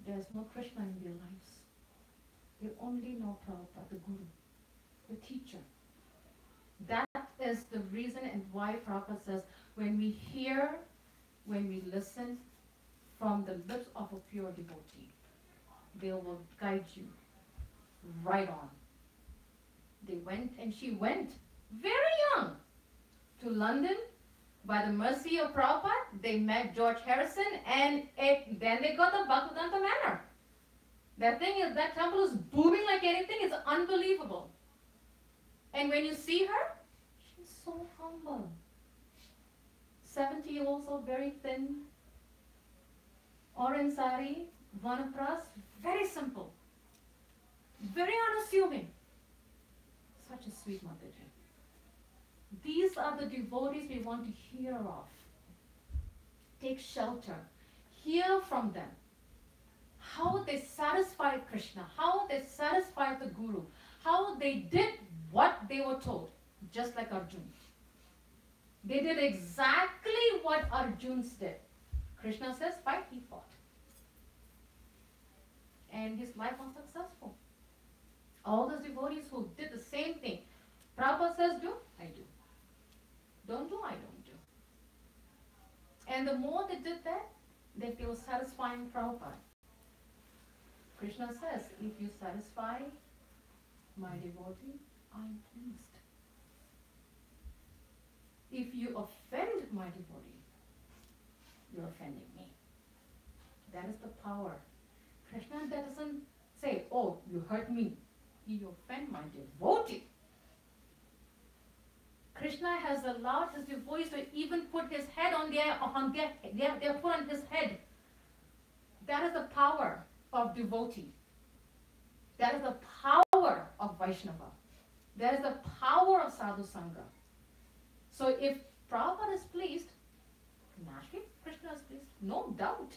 there's no Krishna in their lives. They only know Prabhupada, the Guru, the teacher. That is the reason and why Prabhupada says, when we hear, when we listen from the lips of a pure devotee, they will guide you right on. They went, and she went very young to London. By the mercy of Prabhupada, they met George Harrison, and then they got the Bhaktivedanta Manor. That temple is booming like anything. It's unbelievable. And when you see her, she's so humble. 70 also, very thin. Orange sari, vanapras, very simple. Very unassuming. Such a sweet Mataji. These are the devotees we want to hear of. Take shelter. Hear from them. How they satisfied Krishna. How they satisfied the Guru. How they did what they were told. Just like Arjuna. They did exactly what Arjuna did. Krishna says, fight, he fought. And his life was successful. All those devotees who did the same thing. Prabhupada says, do, I do. Don't do, I don't do. And the more they did that, they feel satisfying Prabhupada. Krishna says, if you satisfy my devotee, I'm pleased. If you offend my devotee, you're offending me. That is the power. Krishna doesn't say, oh, you hurt me. You offend my devotee. Krishna has allowed his devotees to even put his head on their foot on his head. That is the power of devotee. That is the power of Vaishnava. That is the power of Sadhu Sangha. So if Prabhupada is pleased, naturally Krishna is pleased. No doubt.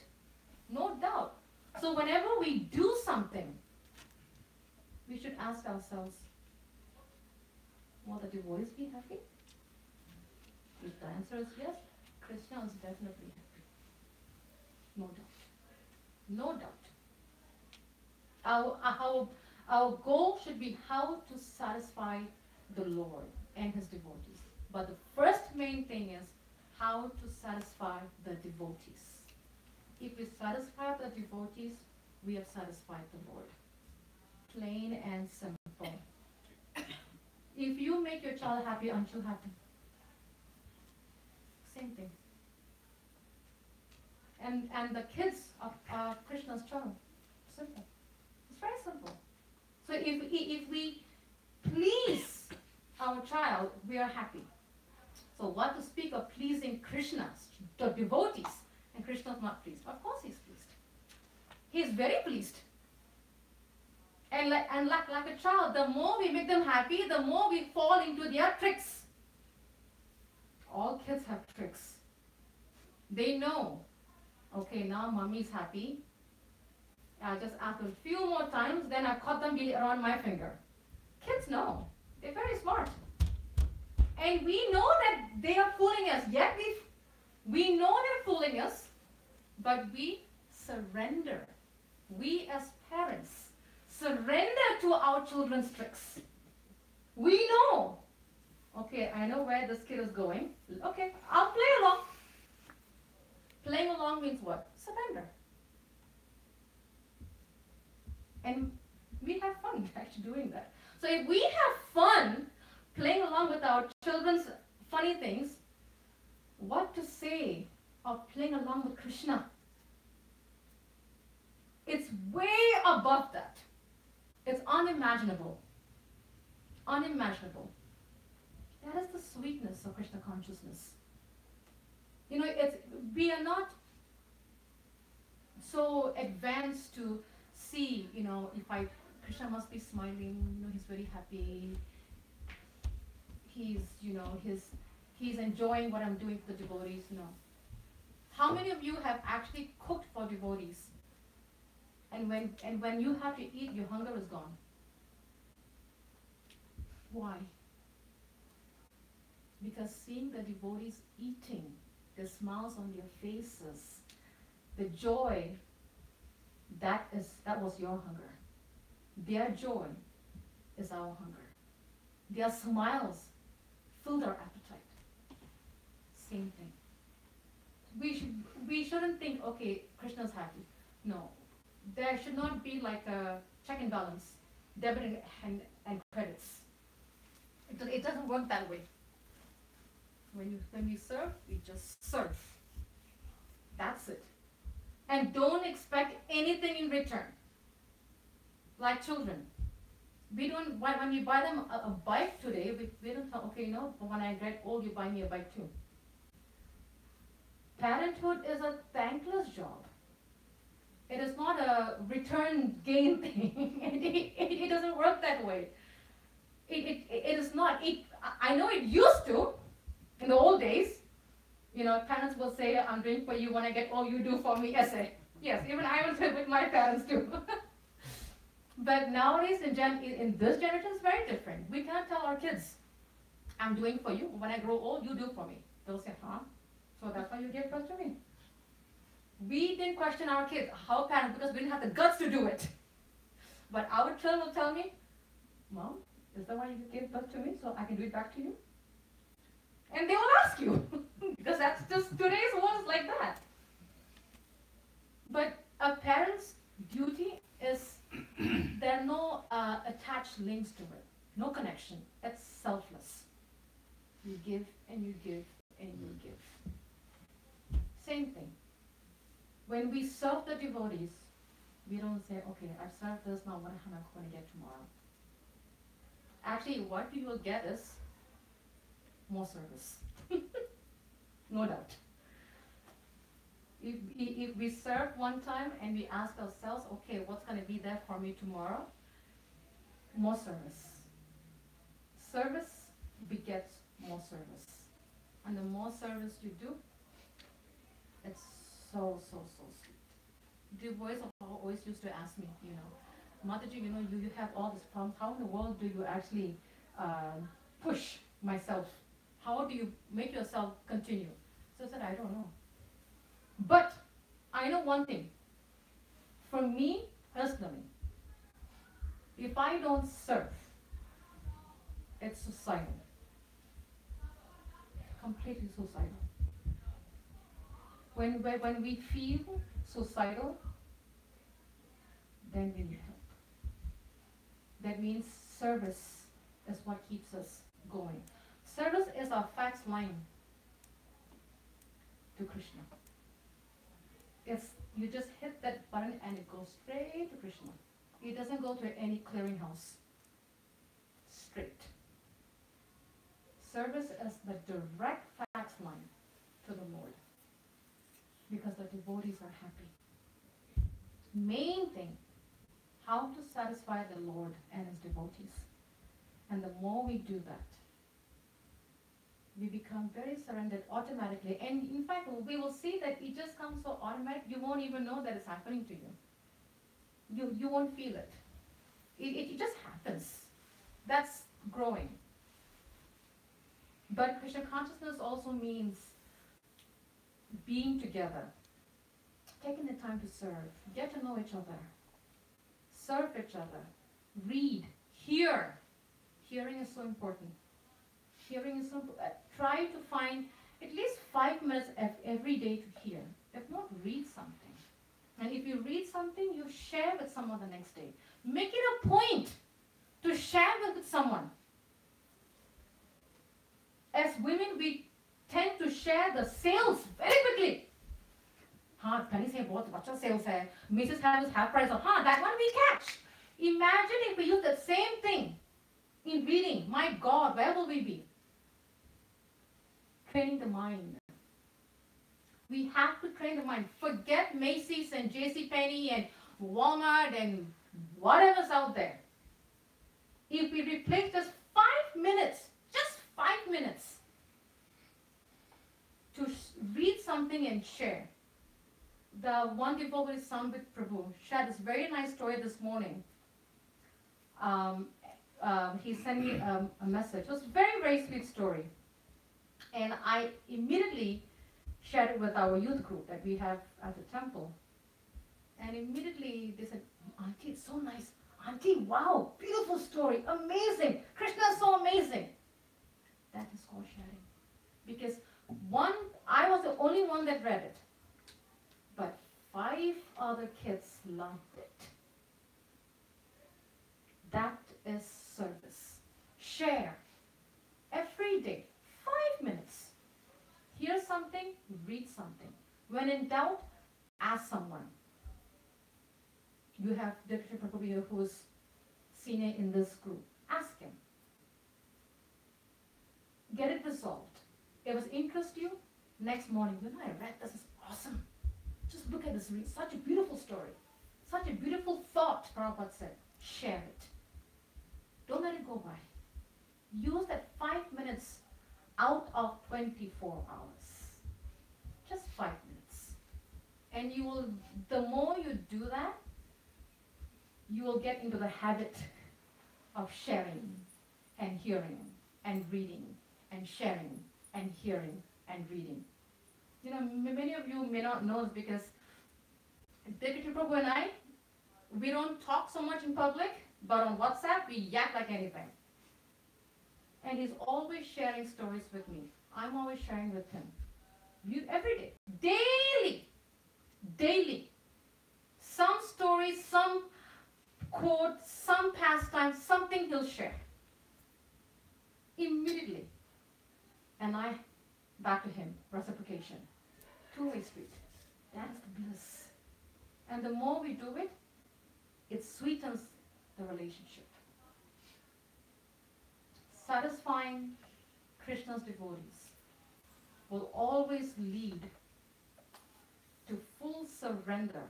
No doubt. So whenever we do something, we should ask ourselves, will the devotees be happy? If the answer is yes, Krishna is definitely happy. No doubt. No doubt. Our goal should be how to satisfy the Lord and his devotees. But the first main thing is how to satisfy the devotees. If we satisfy the devotees, we have satisfied the Lord. Plain and simple. If you make your child happy, aren't you happy? Same thing. And the kids are Krishna's child. Simple. It's very simple. So if we please our child, we are happy. So what to speak of pleasing Krishna, the devotees, and Krishna is not pleased? Of course he's pleased. He is very pleased. And like a child, the more we make them happy, the more we fall into their tricks. All kids have tricks. They know, okay, now mommy's happy. I'll just ask a few more times, then I cut them around my finger. Kids know. They're very smart. And we know that they are fooling us. Yet we know they're fooling us, but we surrender. We as parents surrender to our children's tricks. We know. Okay, I know where this kid is going. Okay, I'll play along. Playing along means what? Surrender. And we have fun actually doing that. So if we have fun playing along with our children's funny things, what to say of playing along with Krishna? It's way above that. It's unimaginable. Unimaginable. That is the sweetness of Krishna consciousness. You know, we are not so advanced to see, you know, Krishna must be smiling, you know, he's very happy. He's, you know, he's enjoying what I'm doing for the devotees. No. How many of you have actually cooked for devotees? And when you have to eat, your hunger is gone. Why? Because seeing the devotees eating, the smiles on their faces, the joy, that was your hunger. Their joy is our hunger. Their smiles filled our appetite. Same thing. We shouldn't think, okay, Krishna's happy. No. There should not be like a check and balance, debit and credits. It doesn't work that way. When we serve, we just serve. That's it. And don't expect anything in return. Like children. We don't, when we buy them a bike today, we don't tell, okay, you know, when I get old, you buy me a bike too. Parenthood is a thankless job. It is not a return gain thing. It doesn't work that way. It is not. I know it used to, in the old days. You know, parents will say, I'm doing for you, when I get old, you do for me. Yes, even I will say with my parents too. But nowadays, in this generation, it's very different. We can't tell our kids, I'm doing for you. When I grow old, you do for me. They'll say, huh? So that's why you gave birth to me. We didn't question our kids, how parents, because we didn't have the guts to do it. But our children will tell me, Mom, is that why you gave birth to me? So I can do it back to you? And they will ask you, because that's just today's world is like that. But a parent's duty is, there are no attached links to it, no connection. It's selfless. You give and you give and you give. when we serve the devotees, we don't say, okay, I've served this, now what am I going to get tomorrow? Actually, what you will get is more service. No doubt. If we serve one time and we ask ourselves, okay, what's going to be there for me tomorrow? More service. Service begets more service. And the more service you do, it's so sweet. The voice of God always used to ask me, Mataji, you have all these problems. How in the world do you actually push myself? How do you make yourself continue? So I said, I don't know. But I know one thing. For me, personally, if I don't serve, it's suicidal. Completely suicidal. When we feel suicidal, then we need help. That means service is what keeps us going. Service is our fax line to Krishna. You just hit that button and it goes straight to Krishna. It doesn't go to any clearinghouse. Straight. Service is the direct fax line to the Lord. Because the devotees are happy. Main thing, how to satisfy the Lord and his devotees. And the more we do that, we become very surrendered automatically. And in fact, we will see that it just comes so automatic, you won't even know that it's happening to you. You won't feel it. It just happens. That's growing. But Krishna consciousness also means being together, taking the time to serve, get to know each other, serve each other, read, hear. Hearing is so important. Hearing is so important. Try to find at least 5 minutes every day to hear. If not, read something. And if you read something, you share with someone the next day. Make it a point to share with someone. As women, we tend to share the sales very quickly. Penny say, what's your sales hai? Mrs. has half price. That one we catch. Imagine if we use the same thing in reading. My God, where will we be? Training the mind. We have to train the mind. Forget Macy's and JCPenney and Walmart and whatever's out there. If we replace just 5 minutes, just 5 minutes, to read something and share. The one devotee Sambit Prabhu shared this very nice story this morning. He sent me a message. It was a very, very sweet story. And I immediately shared it with our youth group that we have at the temple. And immediately they said, Auntie, it's so nice. Auntie, wow, beautiful story, amazing. Krishna is so amazing. That is called sharing. Because I was the only one that read it. But 5 other kids loved it. That is service. Share. Every day. 5 minutes. Hear something, read something. When in doubt, ask someone. You have Dr. Prabhu here who is senior in this group. Ask him. Get it resolved. If it interests you, next morning, I read this, is awesome. Just look at this, such a beautiful story. Such a beautiful thought, Prabhupada said. Share it. Don't let it go by. Use that 5 minutes out of 24 hours. Just 5 minutes. And you will, the more you do that, you will get into the habit of sharing and hearing and reading and sharing and hearing and reading. Many of you may not know this because Deputy Prabhu and I, we don't talk so much in public, but on WhatsApp, we yak like anything. And he's always sharing stories with me. I'm always sharing with him. Every day. Daily. Some stories, some quote, some pastime, something he'll share. Immediately. And I, back to him, reciprocation. Two-way street. That is the bliss. And the more we do it, it sweetens the relationship. Satisfying Krishna's devotees will always lead to full surrender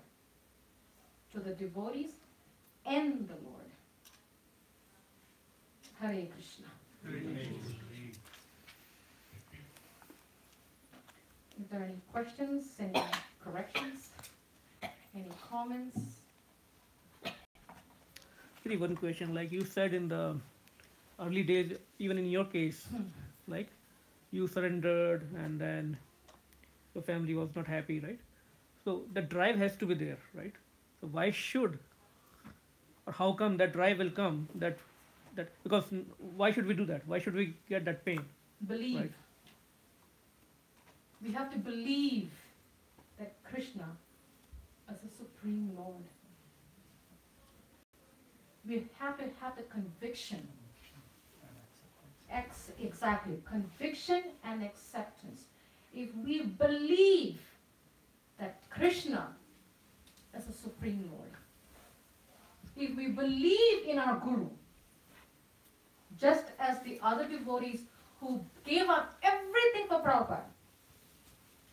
to the devotees and the Lord. Hare Krishna. If there are any questions, any corrections, any comments? Actually, one question, like you said in the early days, even in your case, like you surrendered and then your family was not happy, right? So the drive has to be there, right? So why should, or how come that drive will come? Because why should we do that? Why should we get that pain? Believe. Right. We have to believe that Krishna is the Supreme Lord. We have to have the conviction. Exactly. Conviction and acceptance. If we believe that Krishna is the Supreme Lord, if we believe in our Guru, just as the other devotees who gave up everything for Prabhupada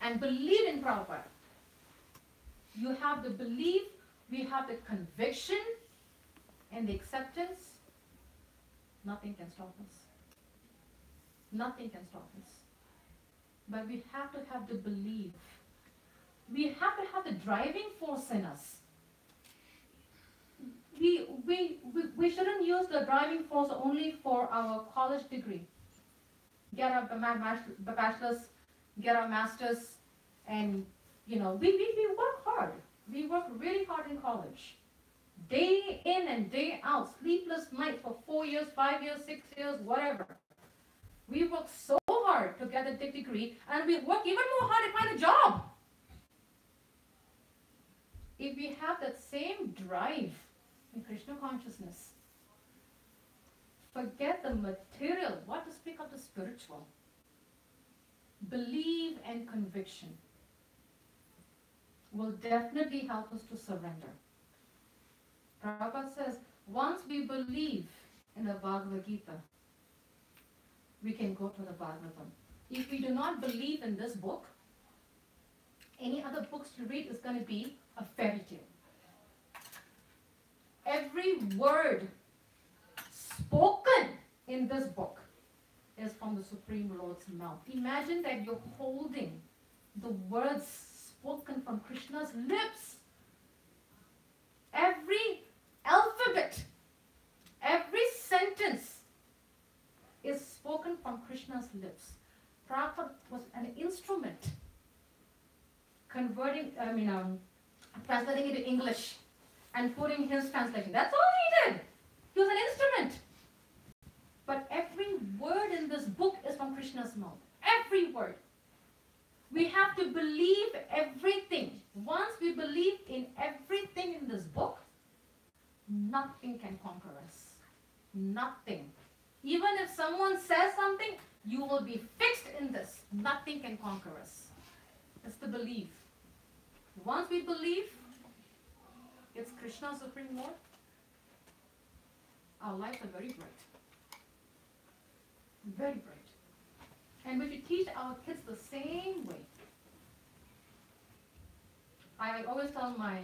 and believe in Prabhupada, you have the belief, we have the conviction and the acceptance, nothing can stop us. Nothing can stop us. But we have to have the belief. We have to have the driving force in us. We shouldn't use the driving force only for our college degree. Get our bachelor's, get our master's, and we work hard. We work really hard in college. Day in and day out, sleepless nights for 4 years, 5 years, 6 years, whatever. We work so hard to get a degree, and we work even more hard to find a job. If we have that same drive in Krishna consciousness, forget the material, what to speak of the spiritual. Belief and conviction will definitely help us to surrender. Prabhupada says, once we believe in the Bhagavad Gita, we can go to the Bhagavatam. If we do not believe in this book, any other books to read is going to be a fairy tale. Every word spoken in this book is from the Supreme Lord's mouth. Imagine that you're holding the words spoken from Krishna's lips. Every alphabet, every sentence is spoken from Krishna's lips. Prabhupada was an instrument translating it to English and putting his translation. That's all he did. He was an instrument. But every word in this book is from Krishna's mouth. Every word. We have to believe everything. Once we believe in everything in this book, nothing can conquer us. Nothing. Even if someone says something, you will be fixed in this. Nothing can conquer us. It's the belief. Once we believe it's Krishna Supreme Lord, our lives are very bright. Very bright. And we should teach our kids the same way. I always tell my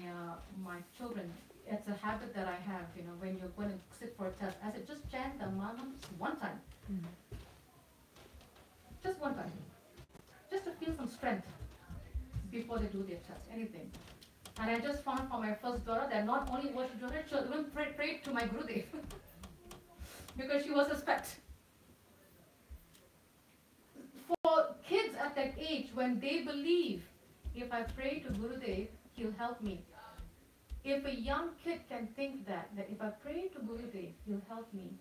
children, it's a habit that I have, when you're going to sit for a test, I said, just chant the mantra just one time. Just one time. Just to feel some strength before they do their test, anything. And I just found for my first daughter that not only was she doing it, she even prayed to my Gurudev. Because she was suspect. For kids at that age, when they believe, if I pray to Gurudev, he'll help me. If a young kid can think that if I pray to Gurudev, he'll help me,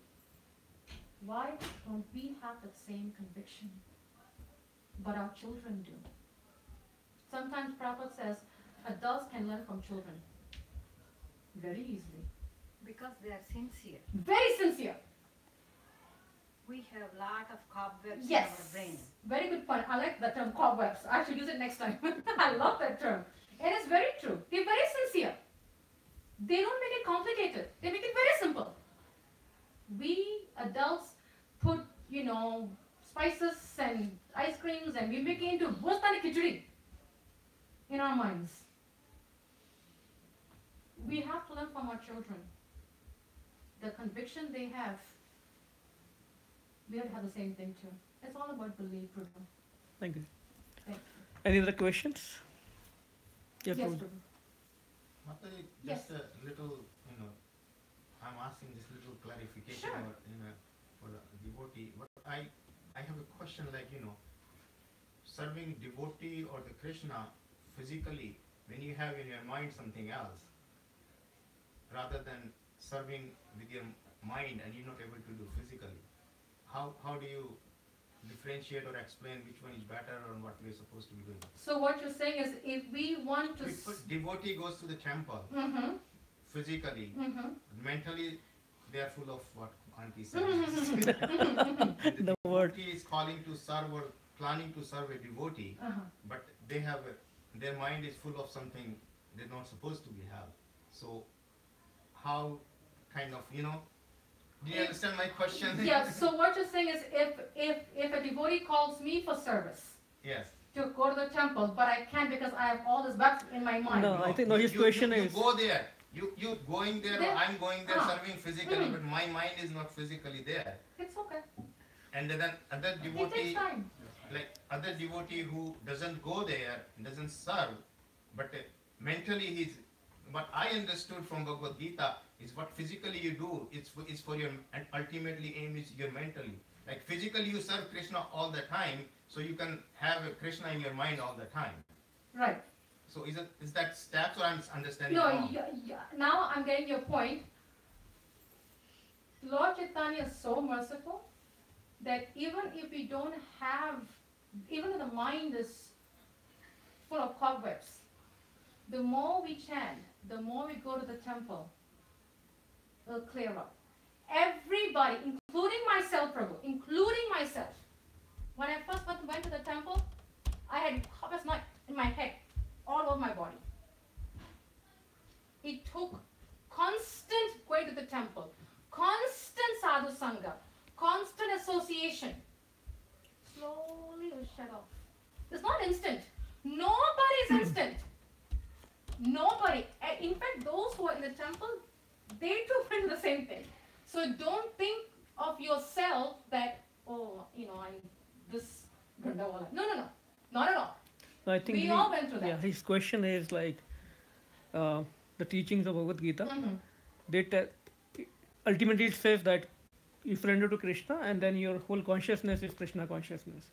why don't we have that same conviction? But our children do. Sometimes Prabhupada says, adults can learn from children very easily. Because they are sincere. Very sincere. We have a lot of cobwebs Yes. in our brain. Very good point. I like the term cobwebs. I should use it next time. I love that term. And it's very true. They're very sincere. They don't make it complicated. They make it very simple. We adults put, spices and ice creams and we make it into worse than a khichdi in our minds. We have to learn from our children. The conviction they have, we have to have the same thing too. It's all about belief, Prabhu. Thank you. Thank Any other questions? Yes, Prabhu. Prabhu. Mataji, Yes. just a little, I'm asking this little clarification Sure. for the devotee. But I have a question like, serving devotee or the Krishna physically when you have in your mind something else, rather than serving with your mind and you're not able to do physically. How do you differentiate or explain which one is better or what we're supposed to be doing? So what you're saying is, if we want to, If a devotee goes to the temple physically, mentally they are full of what auntie says. And The word. devotee is calling to serve or planning to serve a devotee, but they have their mind is full of something they're not supposed to be have. So how kind of, do you understand my question? Yeah, so what you're saying is, if a devotee calls me for service Yes. to go to the temple, but I can't because I have all this back in my mind. No, I think his you question is. go there. You going there, or Then- I'm going there serving physically, Hmm. but my mind is not physically there. It's okay. And then other It devotee, takes time. like other devotee who doesn't go there, doesn't serve, but mentally he's. What I understood from Bhagavad Gita is what physically you do, it's for your, and ultimately aim is your mentally. Like physically you serve Krishna all the time, so you can have a Krishna in your mind all the time. Right. So is that steps or I'm understanding No, wrong? now I'm getting your point. Lord Chaitanya is so merciful that even if we don't have, even if the mind is full of cobwebs, the more we chant, the more we go to the temple, it'll clear up. Everybody, including myself, Prabhu, including myself, when I first went to the temple, I had cobwebs in my head, all over my body. It took constant going to the temple, constant sadhu sangha, constant association. Slowly it will shut off. It's not instant. Nobody is instant. Nobody. And in fact, those who are in the temple, they too went to the same thing. So don't think of yourself that, I'm this Gandawala. No. Not at all. So I think We all went through that. Yeah, his question is like the teachings of Bhagavad Gita. Ultimately, it says that you surrender to Krishna, and then your whole consciousness is Krishna consciousness.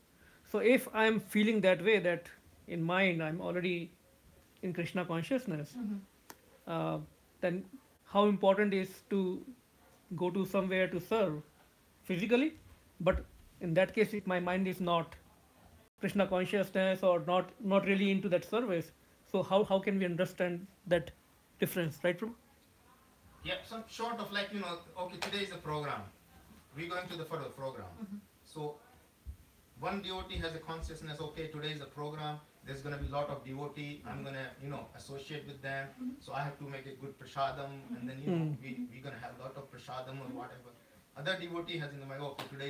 So if I'm feeling that way, that in mind I'm already in Krishna consciousness, then how important is to go to somewhere to serve physically? But in that case, if my mind is not Krishna consciousness or not really into that service, so how can we understand that difference, right, Prabhu? Yeah, some sort of like, okay, today is a program. We're going to for the program. So one devotee has a consciousness, okay, today is a program, there's going to be a lot of devotee, I'm going to, associate with them, so I have to make a good prasadam, and then, we're going to have a lot of prasadam or whatever. Other devotee has in the mind, okay, today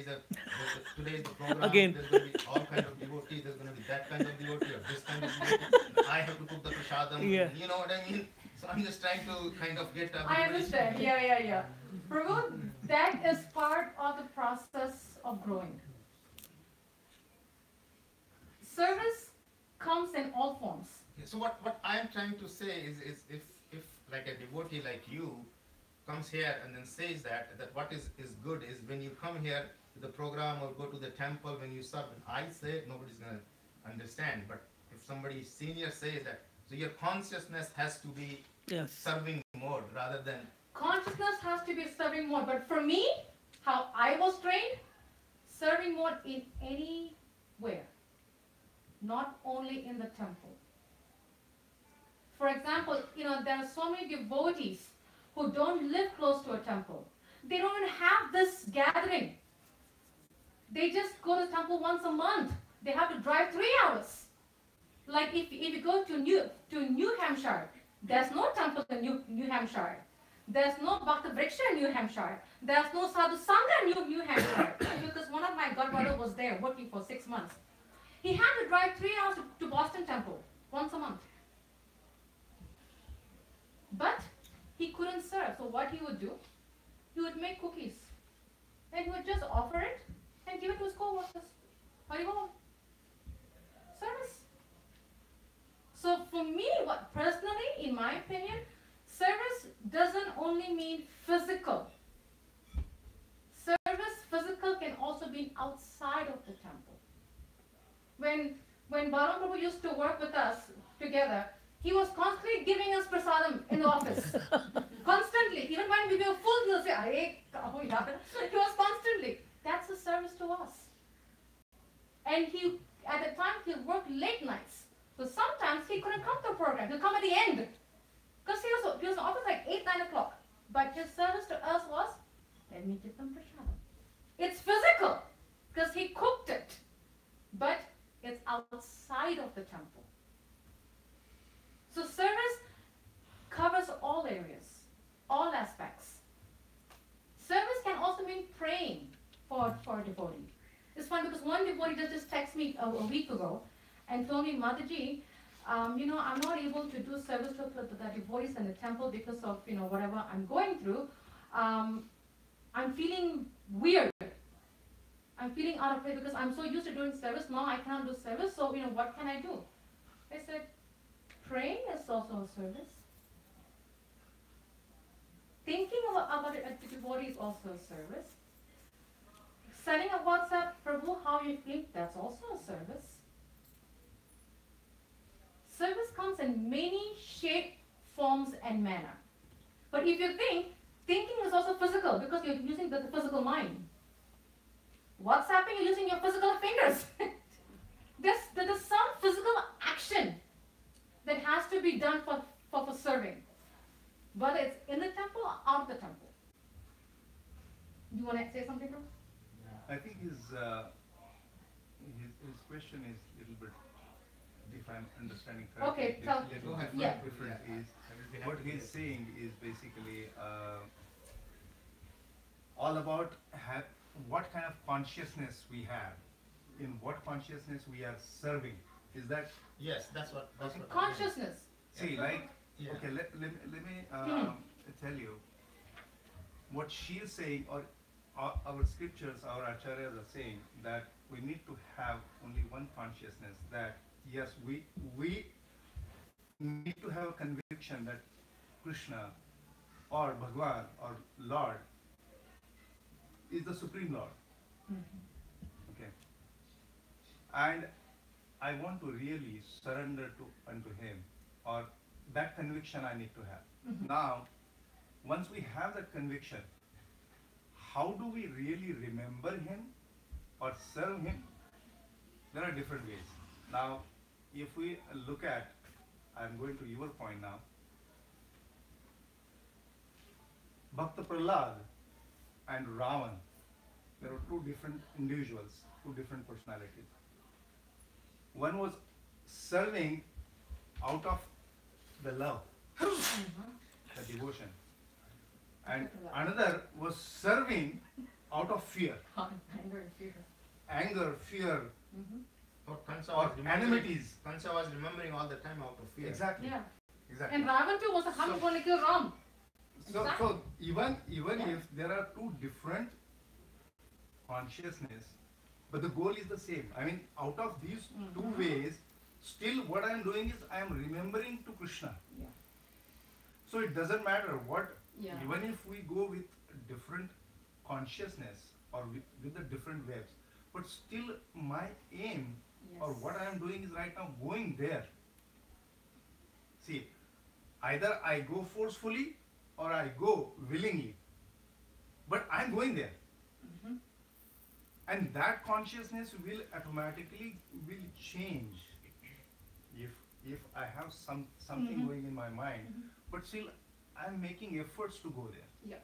is the program, Again. there's going to be all kind of devotee, there's going to be that kind of devotee or this kind of devotee, I have to cook the prasadam, Yeah. you know what I mean? So I'm just trying to kind of get I understand. Yeah. Prabhu, that is part of the process of growing. Service comes in all forms. So what I'm trying to say is if like a devotee like you comes here and then says that what is good is when you come here to the program or go to the temple when you serve, and I say nobody's going to understand, but if somebody senior says that, so your consciousness has to be Yes. serving mode rather than Consciousness has to be serving mode. But for me, how I was trained, serving mode in anywhere, not only in the temple. For example, there are so many devotees who don't live close to a temple. They don't even have this gathering. They just go to the temple once a month. They have to drive 3 hours. Like if you go to New Hampshire, there's no temple in New Hampshire. There's no Bhakti Vriksha in New Hampshire. There's no Sadhu Sangha in New Hampshire. Because one of my godbrother was there working for 6 months. He had to drive 3 hours to Boston Temple once a month. But he couldn't serve. So what he would do, he would make cookies. And he would just offer it and give it to his co-workers. Haribol. Service. So for me, what personally, in my opinion, service doesn't only mean physical. Service, physical, can also be outside of the temple. When Balam Prabhu used to work with us together, he was constantly giving us prasadam in the office. Constantly. Even when we were full, he'll say, "Arey, kaho yaar." He was constantly. That's a service to us. And at the time, he worked late nights. So sometimes he couldn't come to the program. He'll come at the end. Because he was in the office like 8, 9 o'clock. But his service to us was, let me give them prasadam. It's physical. Because he cooked it. But it's outside of the temple. So service covers all areas, all aspects. Service can also mean praying for a devotee. It's fun because one devotee just texted me a week ago and told me, Mataji, I'm not able to do service to the devotees in the temple because of whatever I'm going through. I'm feeling weird. I'm feeling out of place because I'm so used to doing service. Now I cannot do service. So what can I do? I said, praying is also a service. Thinking about it at the devotee is also a service. Sending a WhatsApp, Prabhu, how you feel, that's also a service. Service comes in many shapes, forms, and manner. But if you think, thinking is also physical because you're using the physical mind. WhatsApping, you're using your physical fingers. There's some physical action that has to be done for serving. Whether it's in the temple or out of the temple. You want to say something, Prabhu? I think his question is a little bit, if I'm understanding correctly, Okay, it's tell- a little yeah. different. Is what he's saying is basically all about what kind of consciousness we have, in what consciousness we are serving. Is that Yes, that's what. Consciousness. see like Yeah. okay? Let me tell you what she is saying, or our scriptures, our acharyas are saying that we need to have only one consciousness, that yes, we need to have a conviction that Krishna or Bhagwan or Lord is the Supreme Lord. Okay. And I want to really surrender unto Him, or that conviction I need to have. Now, once we have that conviction, how do we really remember Him or serve Him? There are different ways. Now, if we look at, I'm going to your point now, Bhakta Prahlad and Ravan, there were two different individuals, two different personalities. One was serving out of the love, the devotion. And another was serving out of fear, Anger and fear. anger, fear, Or Kansa or was remembering- enmities. Kansa was remembering all the time out of fear. Exactly. Yeah. Exactly. And Ravan too was a So- going to kill Ram. So even Yeah. if there are two different consciousness, but the goal is the same. I mean, out of these two ways, still what I am doing is I am remembering to Krishna. Yeah. So it doesn't matter what, Yeah. even if we go with different consciousness or with the different waves, but still my aim or Yes. what I am doing is right now going there. See, either I go forcefully or I go willingly, but I'm going there. And that consciousness will automatically will change if I have something going in my mind, but still I'm making efforts to go there. Yeah.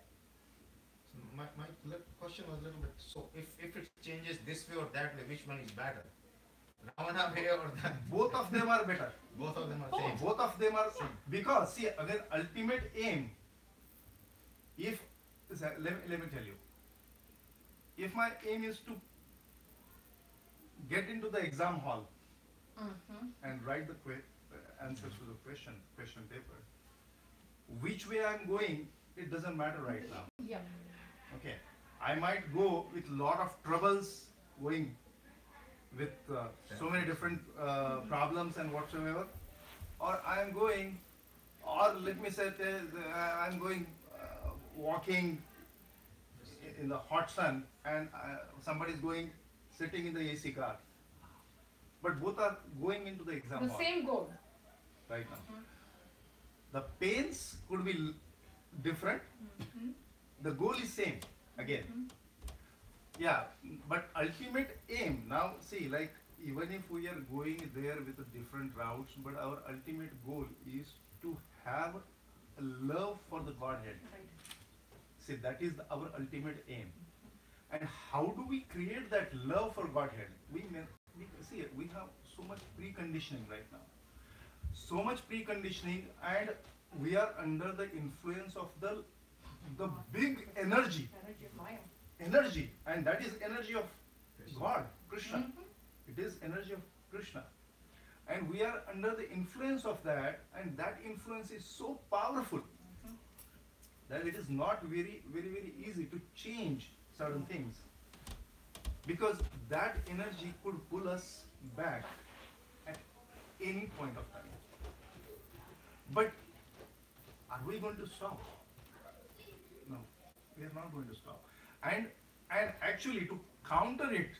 So my question was a little bit, so if it changes this way or that way, which one is better? Ravana way or the, Both of them are better. both of them are same. Both of them are because see again ultimate aim. If let me tell you, if my aim is to get into the exam hall and write the answers to the question paper, which way I'm going, it doesn't matter right now. Yeah. Okay, I might go with lot of troubles, going with so many different problems and whatsoever, or I am going, or let me say I'm going walking in the hot sun, and somebody is going sitting in the AC car, but both are going into the exam The hall same goal. right now. The pains could be different. The goal is same again. Yeah, but ultimate aim now, see, like even if we are going there with the different routes, but our ultimate goal is to have a love for the Godhead. See, that is our ultimate aim. And how do we create that love for Godhead? We see, we have so much preconditioning right now. So much preconditioning, and we are under the influence of the big energy, and that is energy of God, Krishna. It is energy of Krishna, and we are under the influence of that, and that influence is so powerful that it is not very easy to change certain things, because that energy could pull us back at any point of time. But are we going to stop? No, we are not going to stop. And actually to counter it,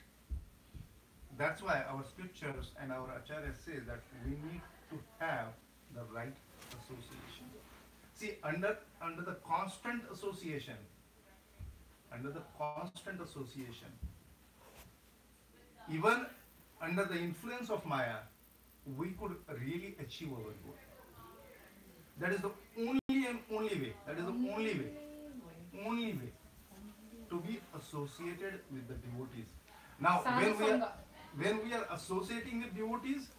that's why our scriptures and our acharyas say that we need to have the right association. See, under the constant association, even under the influence of Maya, we could really achieve our goal. That is the only and only way. That is the only way to be associated with the devotees. Now, when we are associating with devotees,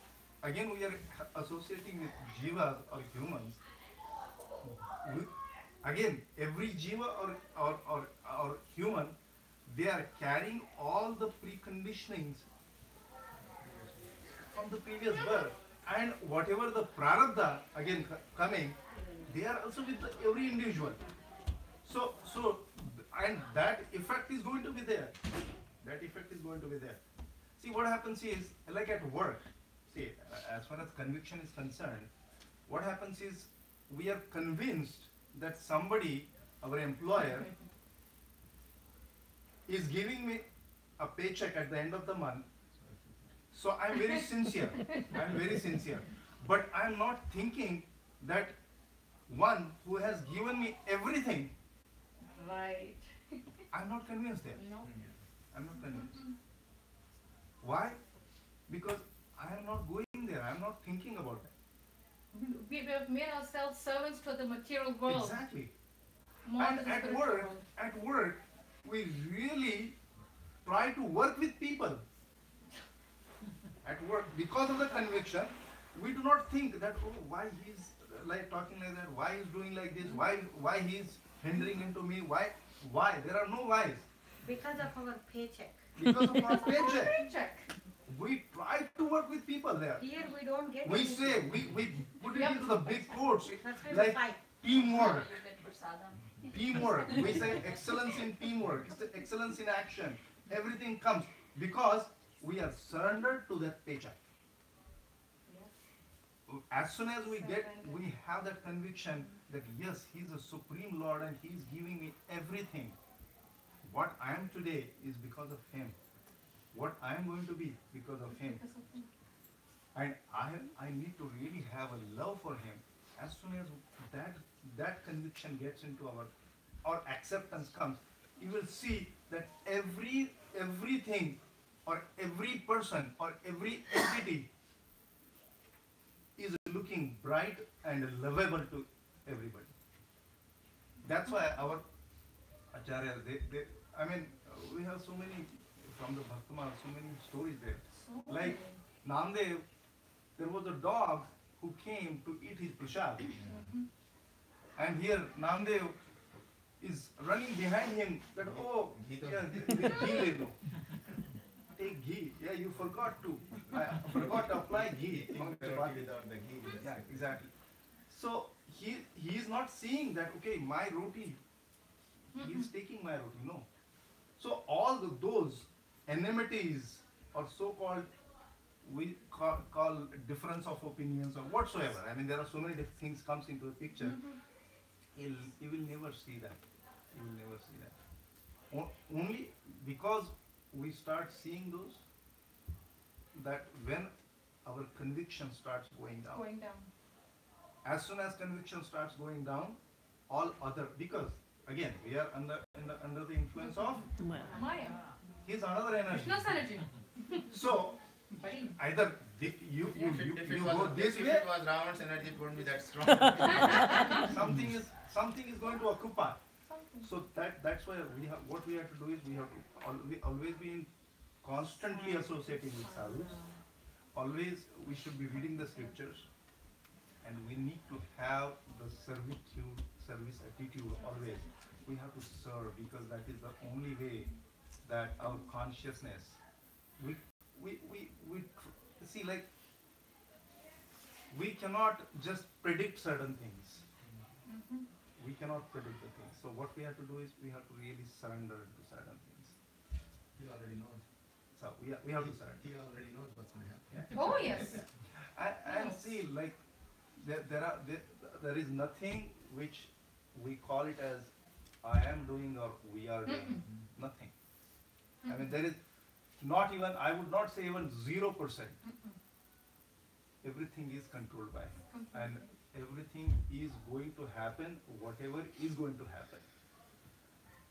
again we are associating with jivas or humans. Again, every jiva or human, they are carrying all the preconditionings from the previous birth, and whatever the prarabdha again coming, they are also with every individual. So and that effect is going to be there. See, what happens is, like at work, see, as far as conviction is concerned, what happens is we are convinced that somebody, our employer, is giving me a paycheck at the end of the month. So I'm very sincere. But I'm not thinking that one who has given me everything, Right. I'm not convinced there. No. I'm not convinced. Why? Because I am not going there. I'm not thinking about that. We have made ourselves servants to the material world. Exactly. More And to the at spiritual work, world. we really try to work with people. At work, because of the conviction, we do not think that, oh, why he's like talking like that, why he's doing like this, why he's hindering into me, why? There are no whys. Because of our paycheck. Because of our paycheck. Paycheck. We try to work with people there. Here we don't get We anything. say, we put it into the big quotes, That's why we like fight. teamwork. Teamwork. We say excellence in teamwork, excellence in action. Everything comes because we are surrendered to that paycheck. As soon as we have that conviction that yes, He's a Supreme Lord and He's giving me everything. What I am today is because of Him. What I am going to be because of Him. And I need to really have a love for Him. As soon as that conviction gets into our acceptance comes, you will see that everything or every person or every entity is looking bright and lovable to everybody. That's why our acharyas, we have so many from the Bhaktimal, so many stories there. Like Namdev, there was a dog who came to eat his prasad. And here Namdev is running behind him that, oh, yeah, ghee le lo. Take ghee. Yeah, you forgot to. I forgot to apply ghee. Yeah, exactly. So he is not seeing that, okay, my roti, he is taking my roti. No. So all those enmities or so-called, we call difference of opinions or whatsoever. I mean, there are so many different things comes into the picture. You will never see that. You will never see that. Only because we start seeing those, that when our conviction starts going down. As soon as conviction starts going down, all other, because again we are under the influence of Maya. his another energy. Krishna's energy. So either you go this If way, it was Ravan's energy, it wouldn't be that strong. something is going to occupy. So that's why what we have to do is we have to always be constantly associating with sadhus. Always we should be reading the scriptures, and we need to have the service attitude always. We have to serve, because that is the only way that our consciousness, we see, like, we cannot just predict certain things. We cannot predict the things. So what we have to do is we have to really surrender to certain things. He already knows. So we have to surrender. He already knows what's going to happen. Oh yes. And see, like, there is nothing which we call it as I am doing or we are doing. Nothing. I mean, there is not even, I would not say even 0%. Everything is controlled by him. And everything is going to happen, whatever is going to happen.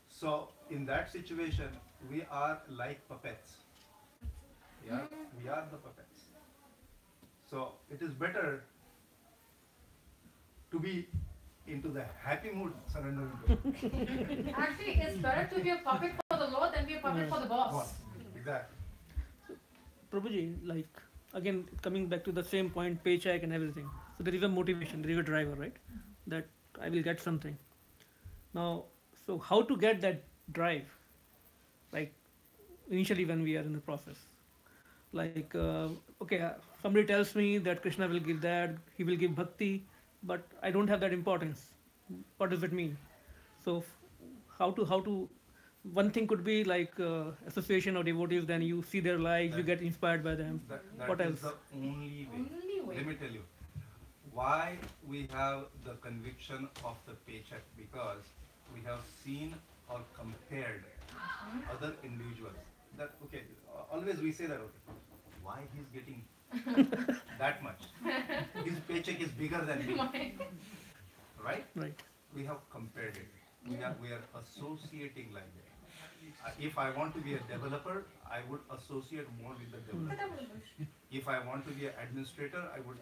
So in that situation, we are like puppets. Yeah, we are the puppets. So it is better to be into the happy mood, surrendering to him. Actually, it's better to be a puppet for the Lord than be a puppet for the boss. Exactly. Prabhuji, like, again, coming back to the same point, paycheck and everything. So there is a motivation, there is a driver, right? That I will get something. Now, so how to get that drive? Like, initially when we are in the process. Like, somebody tells me that Krishna will give that, he will give bhakti, but I don't have that importance. What does it mean? So, how to one thing could be like association of devotees, then you see their lives, you get inspired by them. That What is else? the only way. Only way. Let me tell you why we have the conviction of the paycheck, because we have seen or compared other individuals. That, okay, always we say that, okay, why he's getting that much? His paycheck is bigger than me, right? Right. We have compared it. We are associating like that. If I want to be a developer, I would associate more with the developer. If I want to be an administrator, I would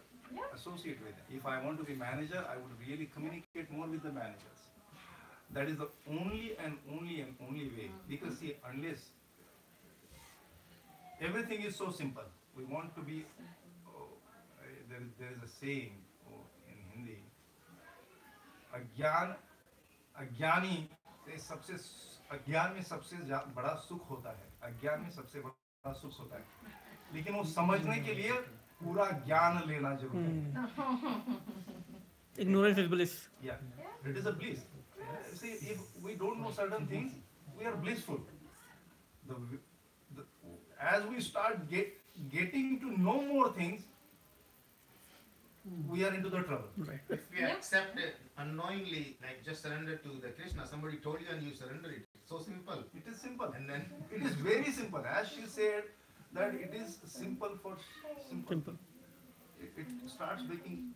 associate with them. If I want to be manager, I would really communicate more with the managers. That is the only way. Because see, unless everything is so simple, we want to be. There is a saying in Hindi. अज्ञान में सबसे बड़ा सुख होता है. अज्ञान में सबसे बड़ा सुख होता है. लेकिन वो समझने के लिए पूरा ज्ञान लेना जरूरी है. Ignorance is bliss. Yeah, it is a bliss. See, if we don't know certain things, we are blissful. As we start getting to know more things, we are into the trouble. Right. If we accept it unknowingly, like just surrender to the Krishna, somebody told you and you surrender it. It's so simple. It is simple. And then It is very simple. As she said, that it is simple for simple. Simple. It starts making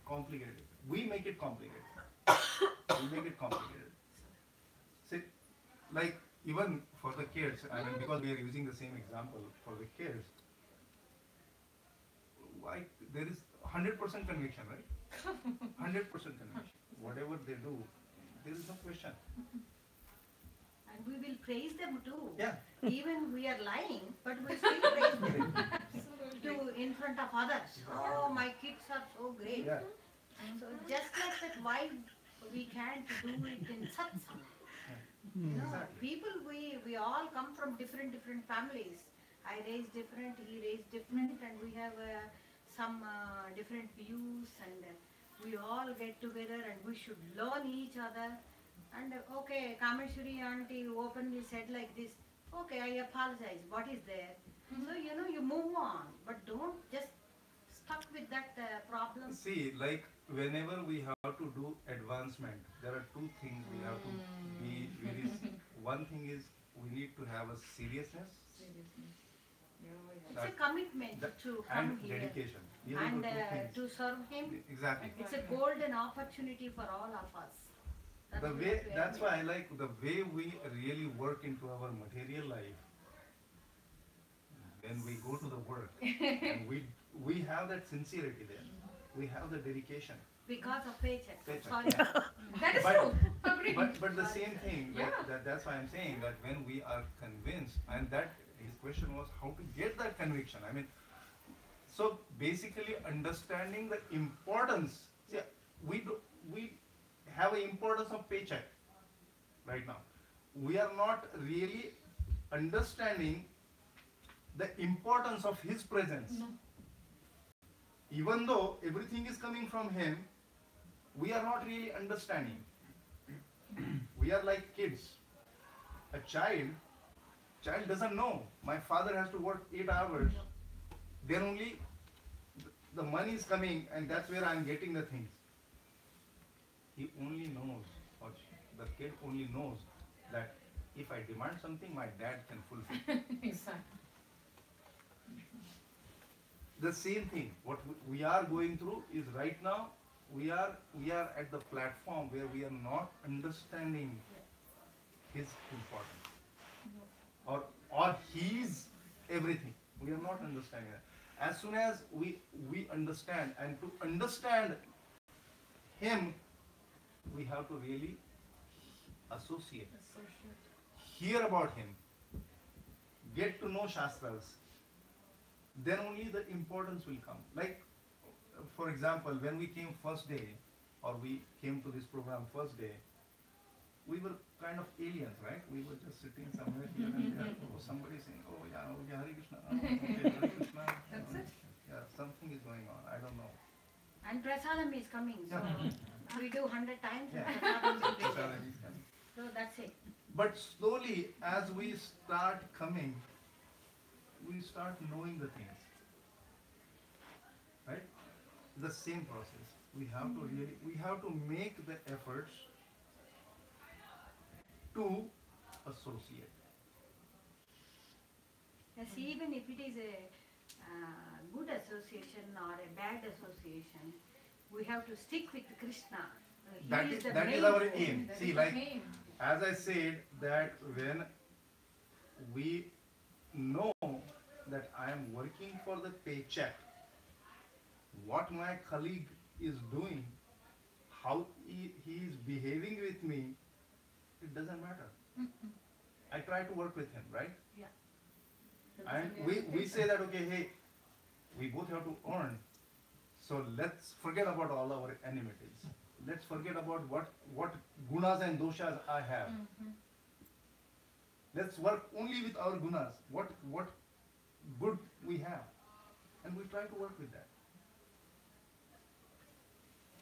complicated. We make it complicated. See, like even for the kids, I mean, because we are using the same example for the kids, why there is 100% conviction, right? 100% conviction. Whatever they do, there is no question. And we will praise them too. Yeah. Even we are lying, but we still praise them. to in front of others. Oh, my kids are so great. Yeah. So just like that, why we can't do it in satsang? You know, people, we all come from different families. I raised different, he raised different, and we have some different views, and we all get together and we should learn each other. And okay, Kameshwari auntie openly said like this, okay, I apologize, what is there? So, you know, you move on, but don't just stuck with that problem. See, like whenever we have to do advancement, there are two things we have to be very. One thing is we need to have a seriousness It's a commitment to come and here dedication. These are and the two things. to serve him. Exactly. It's a golden opportunity for all of us. That's The what way, we that's are why I like the way we really work into our material life. When we go to the work, and we have that sincerity there. We have the dedication. because of paycheck. Paycheck, Sorry. yeah. That is But- true. Agree. But the same thing, Yeah. that's why I'm saying that when we are convinced, and that his question was how to get that conviction. I mean, so basically understanding the importance. See, we have an importance of paycheck right now. We are not really understanding the importance of his presence. No. Even though everything is coming from him, we are not really understanding. We are like kids. A child doesn't know. My father has to work 8 hours. Then only the money is coming, and that's where I'm getting the things. He only knows, or the kid only knows that if I demand something, my dad can fulfill. Exactly. The same thing, what we are going through is right now, we are at the platform where we are not understanding his importance. Or his everything. We are not understanding that. As soon as we understand, and to understand him, we have to really associate, hear about him, get to know Shastras, then only the importance will come. Like, for example, when we came first day, or we came to this program first day, we were kind of aliens, right? We were just sitting somewhere here and there. Oh, somebody saying, oh yeah, Hare Krishna, oh, okay, Hare Krishna. That's it. Yeah, something is going on, I don't know. And prasadam is coming, so we do 100 times. Yeah. Prasadam is there. Prasadam is coming. So that's it. But slowly, as we start coming, we start knowing the things. Right? The same process. We have to make the efforts to associate. Yes, even if it is a good association or a bad association, we have to stick with Krishna. That He is the our main aim. That See, is the like main. as I said, that when we know that I am working for the paycheck, what my colleague is doing, how he is behaving with me, it doesn't matter. I try to work with him, right? Yeah. And we say that, okay, hey, we both have to earn, so let's forget about all our enmities. Let's forget about what gunas and doshas I have. Let's work only with our gunas, what good we have, and we try to work with that.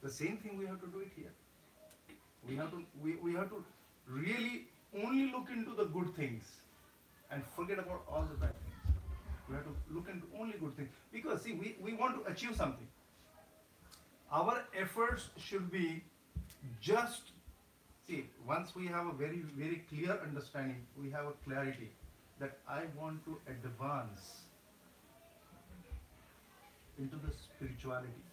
The same thing we have to do it here. We have to really only look into the good things and forget about all the bad things. We have to look into only good things, because see, we want to achieve something. Our efforts should be just, see, once we have a very, very clear understanding, we have a clarity that I want to advance into the spirituality.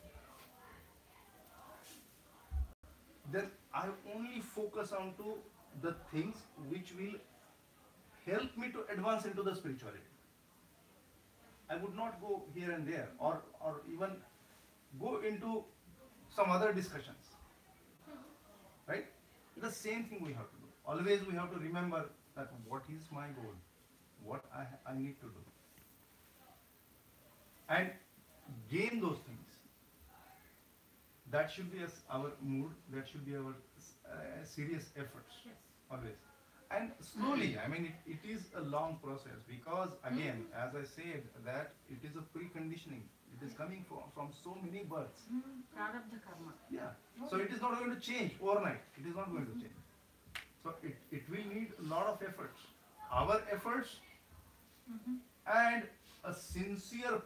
Then I only focus on to the things which will help me to advance into the spirituality. I would not go here and there, or even go into some other discussions. Right? The same thing we have to do. Always we have to remember that what is my goal, what I need to do. and gain those things. That should be our mood, that should be our serious efforts, Yes. always. And slowly, I mean, it is a long process because, again, as I said, that it is a preconditioning. It is coming from so many births. Prarabdha karma. Yeah. So it is not going to change overnight. It is not going to change. So it will need a lot of efforts. Our efforts and a sincere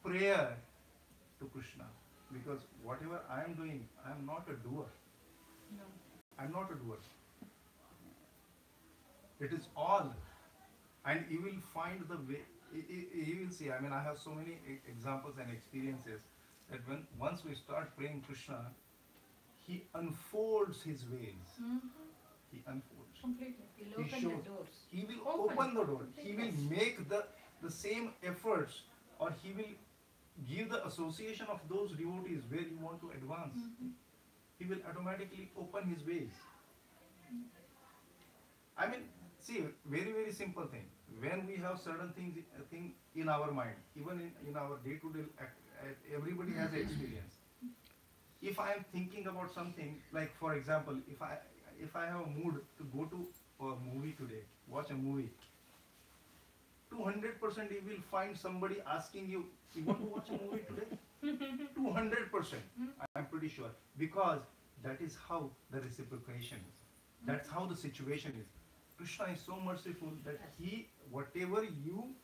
prayer to Krishna. Because whatever I am doing, I am not a doer. No. I am not a doer. It is all. And you will find the way. You will see, I mean, I have so many examples and experiences that once we start praying Krishna, he unfolds his ways. He unfolds. Completely. He'll He open shows. the doors. He will open the door. He will make the same efforts, or he will give the association of those devotees where you want to advance. He will automatically open his ways. I mean, see, very, very simple thing. When we have certain thing in our mind, even in our day-to-day, everybody has experience. If I am thinking about something, like for example, if I have a mood to go to a movie today, watch a movie, 200% you will find somebody asking you, you want to watch a movie today? 200%, I'm pretty sure. Because that is how the reciprocation is. That's how the situation is. Krishna is so merciful that he, whatever you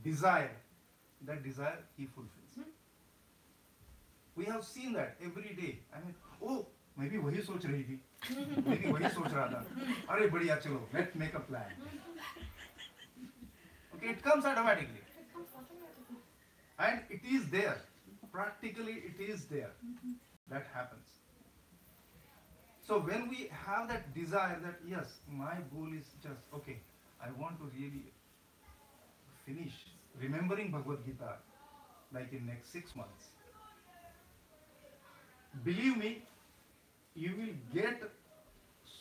desire, that desire he fulfills. We have seen that every day. I mean, oh, maybe वही सोच रही थी, maybe वही सोच रहा था. अरे बढ़िया चलो, let's make a plan. Okay, it comes automatically. And it is there. Practically it is there. That happens. So when we have that desire that yes, my goal is just, okay, I want to really finish remembering Bhagavad Gita like in next 6 months. Believe me, you will get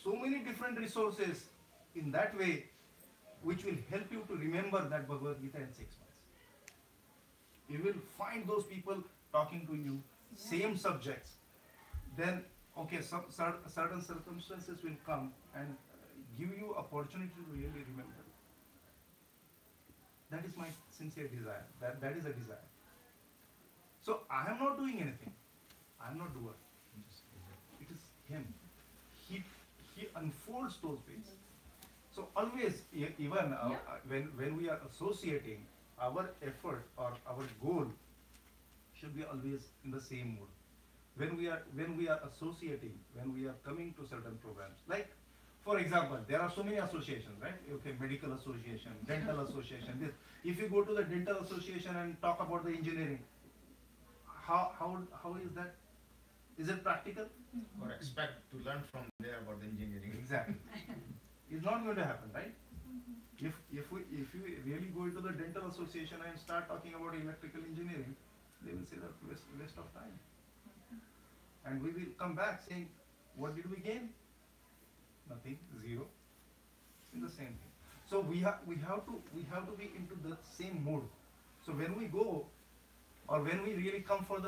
so many different resources in that way which will help you to remember that Bhagavad Gita in 6 months. You will find those people talking to you, same subjects. Then, okay, some certain circumstances will come and give you opportunity to really remember. That is my sincere desire. That is a desire. So I am not doing anything. I am not doer. It is him. He unfolds those ways. So always, even when we are associating, our effort or our goal should be always in the same mood. When we are associating, when we are coming to certain programs, like for example, there are so many associations, right? Okay, medical association, dental association. This. If you go to the dental association and talk about the engineering, how is that? Is it practical? Or expect to learn from there about the engineering. Exactly. It's not going to happen, right? If you really go into the dental association and start talking about electrical engineering, they will say that waste of time. And we will come back saying, what did we gain? Nothing, zero. It's the same thing. So we have to be into the same mood. So when we go, or when we really come for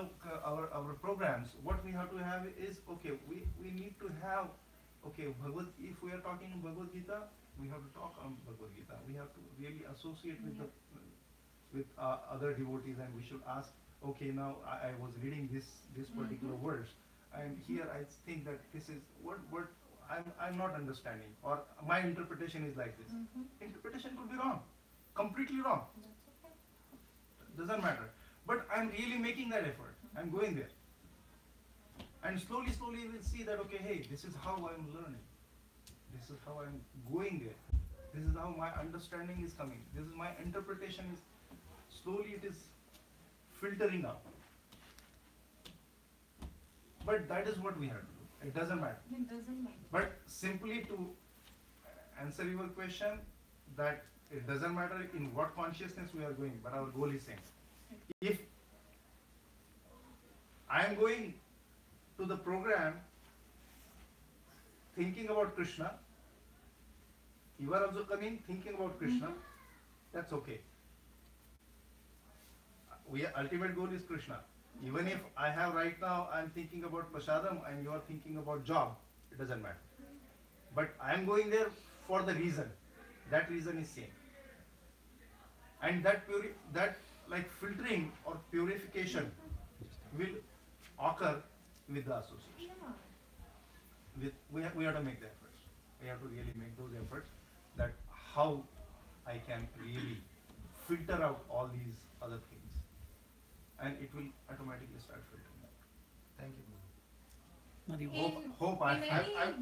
our programs, what we have to have is, okay, we need to have, okay, if we are talking Bhagavad Gita, we have to talk on Bhagavad Gita. We have to really associate with other devotees, and we should ask, okay, now I was reading this particular verse, and here I think that this is what I'm not understanding, or my interpretation is like this. Interpretation could be wrong, completely wrong. Doesn't matter. But I'm really making that effort. I'm going there. And slowly you will see that, okay, hey, this is how I'm learning. This is how I'm going there. This is how my understanding is coming. This is my interpretation is, slowly it is filtering out. But that is what we have to do. It doesn't matter. It doesn't matter. But simply to answer your question, that it doesn't matter in what consciousness we are going, but our goal is same. If I am going to the program thinking about Krishna, you are also coming thinking about Krishna, that's okay. ultimate goal is Krishna. Even if I have right now, I'm thinking about prasadam and you are thinking about job, it doesn't matter. But I am going there for the reason. That reason is same. And that like filtering or purification will occur with the association. We have to make the efforts. We have to really make those efforts. That how I can really filter out all these other things, and it will automatically start filtering out. Thank you. Hope I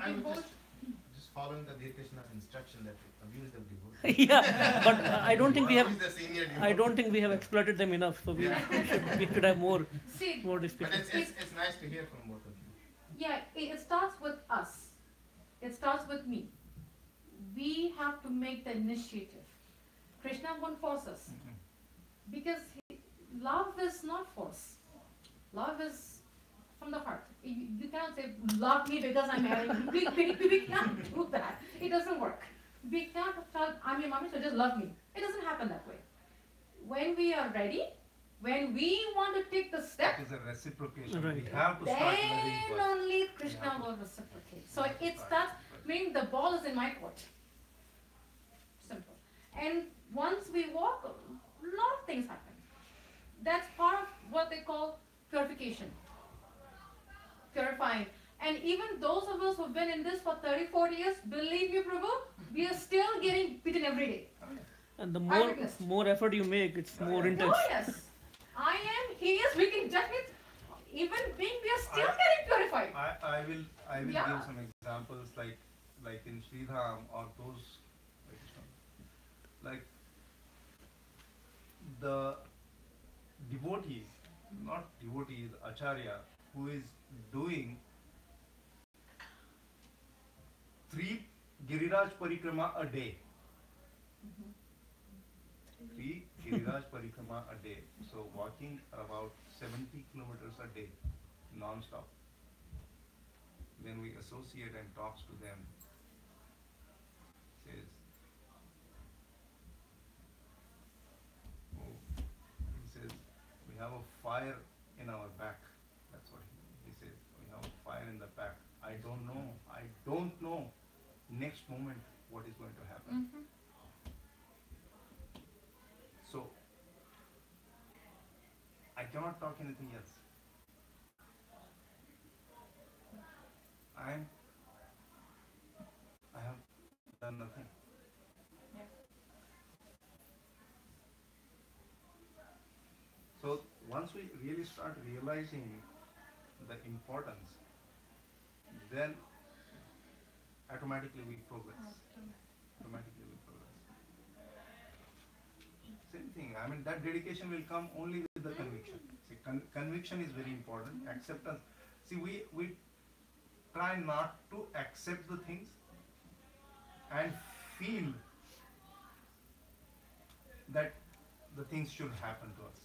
I'm just following the Krishna's instruction that abuse the devotee. Yeah, but I don't think we have. Who is the senior devotee? I don't think we have exploited them enough. So we should have more See, But discussion. it's nice to hear from both of you. yeah, it starts with us. It starts with me. We have to make the initiative. Krishna won't force us. Because love is not force. Love is from the heart. You cannot say, love me because I'm married. We can't do that. It doesn't work. We can't tell, I'm your mommy, so just love me. It doesn't happen that way. When we are ready, when we want to take the step, It is a reciprocation. Right. We have to start loving then first. only Krishna will reciprocate. So it starts, meaning the ball is in my court. Simple. And once we walk, a lot of things happen. That's part of what they call purification. Purifying. And even those of us who've been in this for 30, 40 years, believe me, Prabhu, we are still getting beaten every day. And the I witnessed. more effort you make, it's more Oh intense. yes. I am, he is, we can definitely, even being, we are still getting purified. I will Yeah. give some examples like in Sridham or those like the devotees, not devotees, acharya, who is doing 3 Giriraj Parikrama a day. 3 Giriraj Parikrama a day. So walking about 70 kilometers a day, non-stop. When we associate and talks to them, says, oh, he says, we have a fire in our back. That's what he says. We have a fire in the back. I don't know next moment what is going to happen. So I cannot talk anything else. I have done nothing. So once we really start realizing the importance, then automatically we progress. Same thing. I mean, that dedication will come only with the conviction. See, conviction is very important. Acceptance. See, we try not to accept the things and feel that the things should happen to us.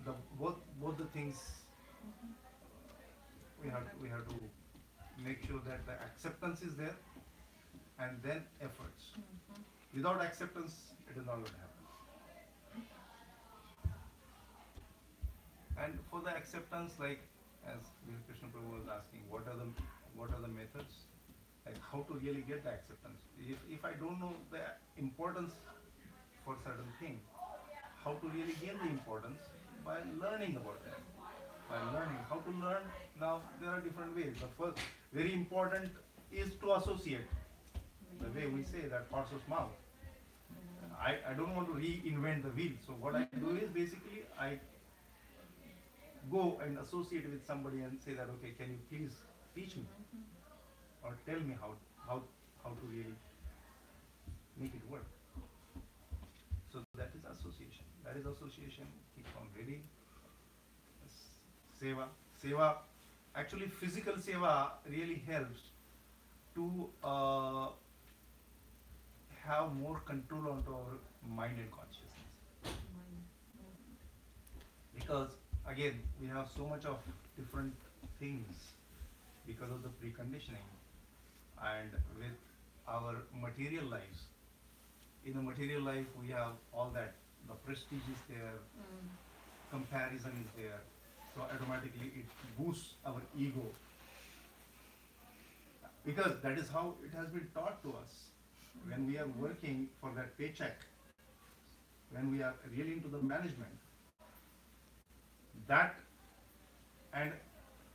So both the things we have to make sure that the acceptance is there and then efforts. Without acceptance, it is not going to happen. And for the acceptance, like as Krishna Prabhu was asking, what are the methods? Like how to really get the acceptance? If I don't know the importance for certain thing, how to really gain the importance? By learning about them. By learning how to learn. Now there are different ways. The first, very important, is to associate. The way we say that horse's mouth. I don't want to reinvent the wheel. So what I do is basically I go and associate with somebody and say that, okay, can you please teach me or tell me how to really make it work. So that is association. That is association. Keep on reading. Seva. Actually, physical seva really helps to have more control onto our mind and consciousness. Because again, we have so much of different things because of the preconditioning, and with our material lives, in the material life we have all that, the prestige is there, comparison is there, so automatically it boosts our ego. Because that is how it has been taught to us. When we are working for that paycheck, when we are really into the management, that and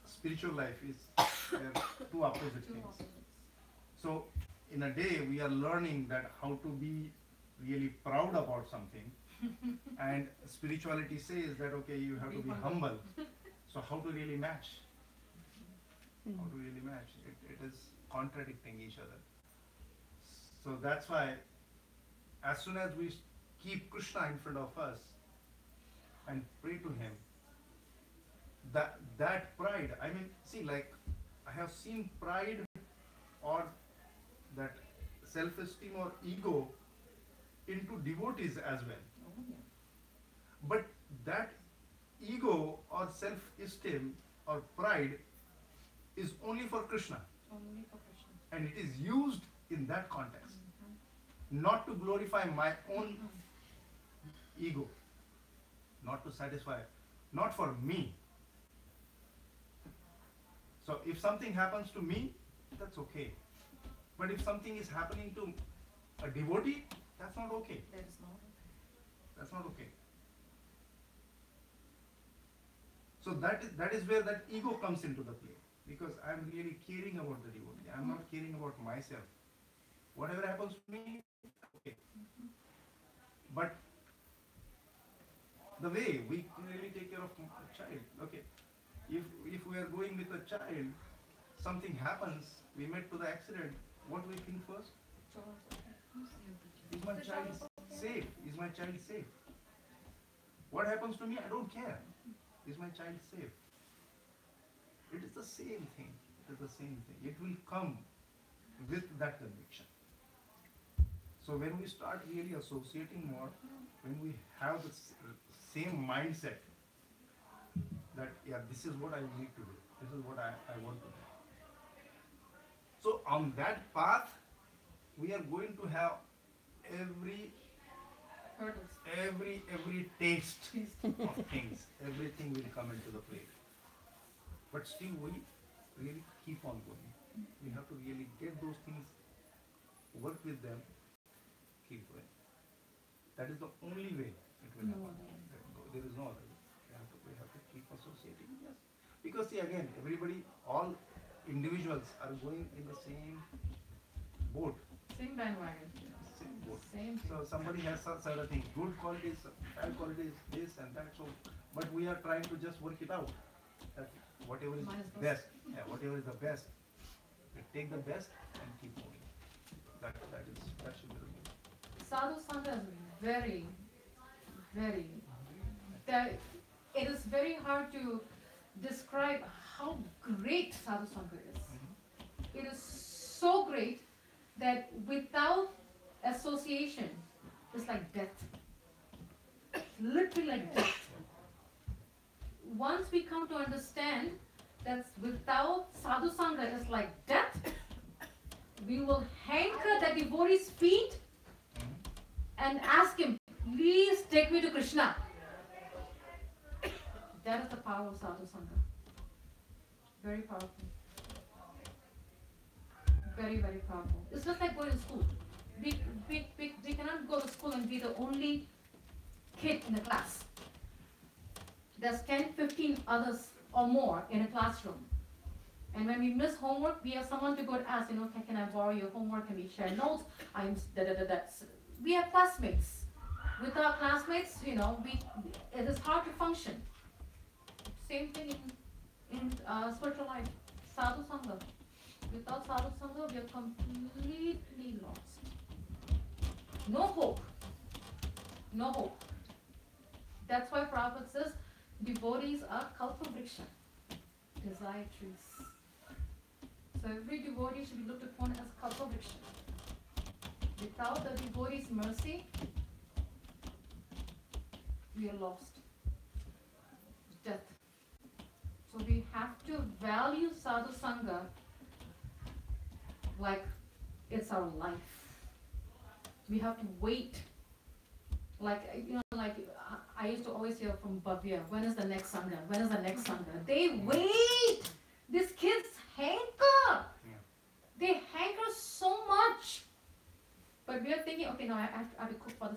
spiritual life is two opposite things. So in a day we are learning that how to be really proud about something, and spirituality says that okay, you have to be humble. So how to really match? How to really match? It is contradicting each other. So that's why as soon as we keep Krishna in front of us and pray to him, that pride, I mean, see, like I have seen pride or that self-esteem or ego into devotees as well. But that ego or self-esteem or pride is only for Krishna. Only for Krishna. And it is used in that context. Not to glorify my own ego. Not to satisfy, not for me. So if something happens to me, that's okay. But if something is happening to a devotee, that's not okay. That is not okay. That's not okay. So that is where that ego comes into the play. Because I'm really caring about the devotee. I'm not caring about myself. Whatever happens to me, okay. But the way we really take care of a child, okay. If we are going with a child, something happens, we met to the accident, what we think first? Is my child safe? Is my child safe? What happens to me? I don't care. Is my child safe? It is the same thing. It is the same thing. It will come with that conviction. So when we start really associating more, when we have the same mindset that, yeah, this is what I need to do. This is what I want to do. So on that path, we are going to have every taste of things. Everything will come into the plate. But still we really keep on going. We have to really get those things, work with them, keep going. That is the only way it will happen. There is no other way. We have to keep associating. Yes. Because see, again, everybody, all individuals are going in the same boat. Same bandwagon. Same boat. Same. So somebody has certain things, good qualities, bad qualities, this and that. So, but we are trying to just work it out. That whatever is best, whatever is the best, we take the best and keep moving. That should be the goal. Sadhu Sangha is very, very, it is very hard to describe how great Sadhu Sangha is. It is so great that without association, it's like death. Literally like death. Once we come to understand that without Sadhu Sangha is like death, we will hanker the devotee's feet and ask him, please take me to Krishna. That is the power of Sadhu Sangha. Very powerful. Very, very powerful. It's just like going to school. We cannot go to school and be the only kid in the class. There's 10, 15 others or more in a classroom. And when we miss homework, we have someone to go and ask, can I borrow your homework? Can we share notes? We have classmates. With our classmates, it is hard to function. Same thing in spiritual life. Sadhu Sangha. Without Sadhu Sangha, we are completely lost. No hope. No hope. That's why Prabhupada says, devotees are kalpavriksha, desire trees. So every devotee should be looked upon as kalpavriksha. Without the devotee's mercy, we are lost. Death. So we have to value Sadhu Sangha like it's our life. We have to wait. Like, like I used to always hear from Bhavya, when is the next Sangha? When is the next Sangha? They wait. These kids hanker. Yeah. They hanker so much. But we are thinking, okay, now I have to cook for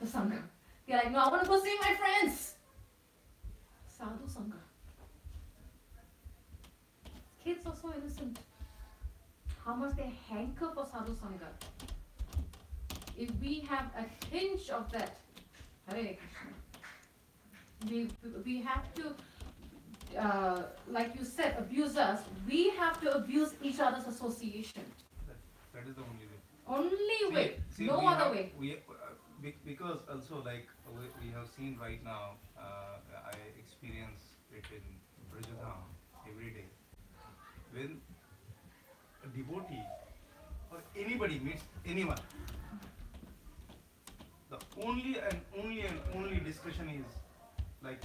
the Sangha. They're like, no, I want to go see my friends. Sadhu Sangha. Kids are so innocent. How much they hanker for Sadhu Sangha. If we have a tinge of that, Hare Krishna, we have to, like you said, abuse us. We have to abuse each other's association. That is the only way. Only way, See, no we other have- way. Because also like we have seen right now, I experience it in Brajadham every day. When a devotee or anybody meets anyone, the only discussion is like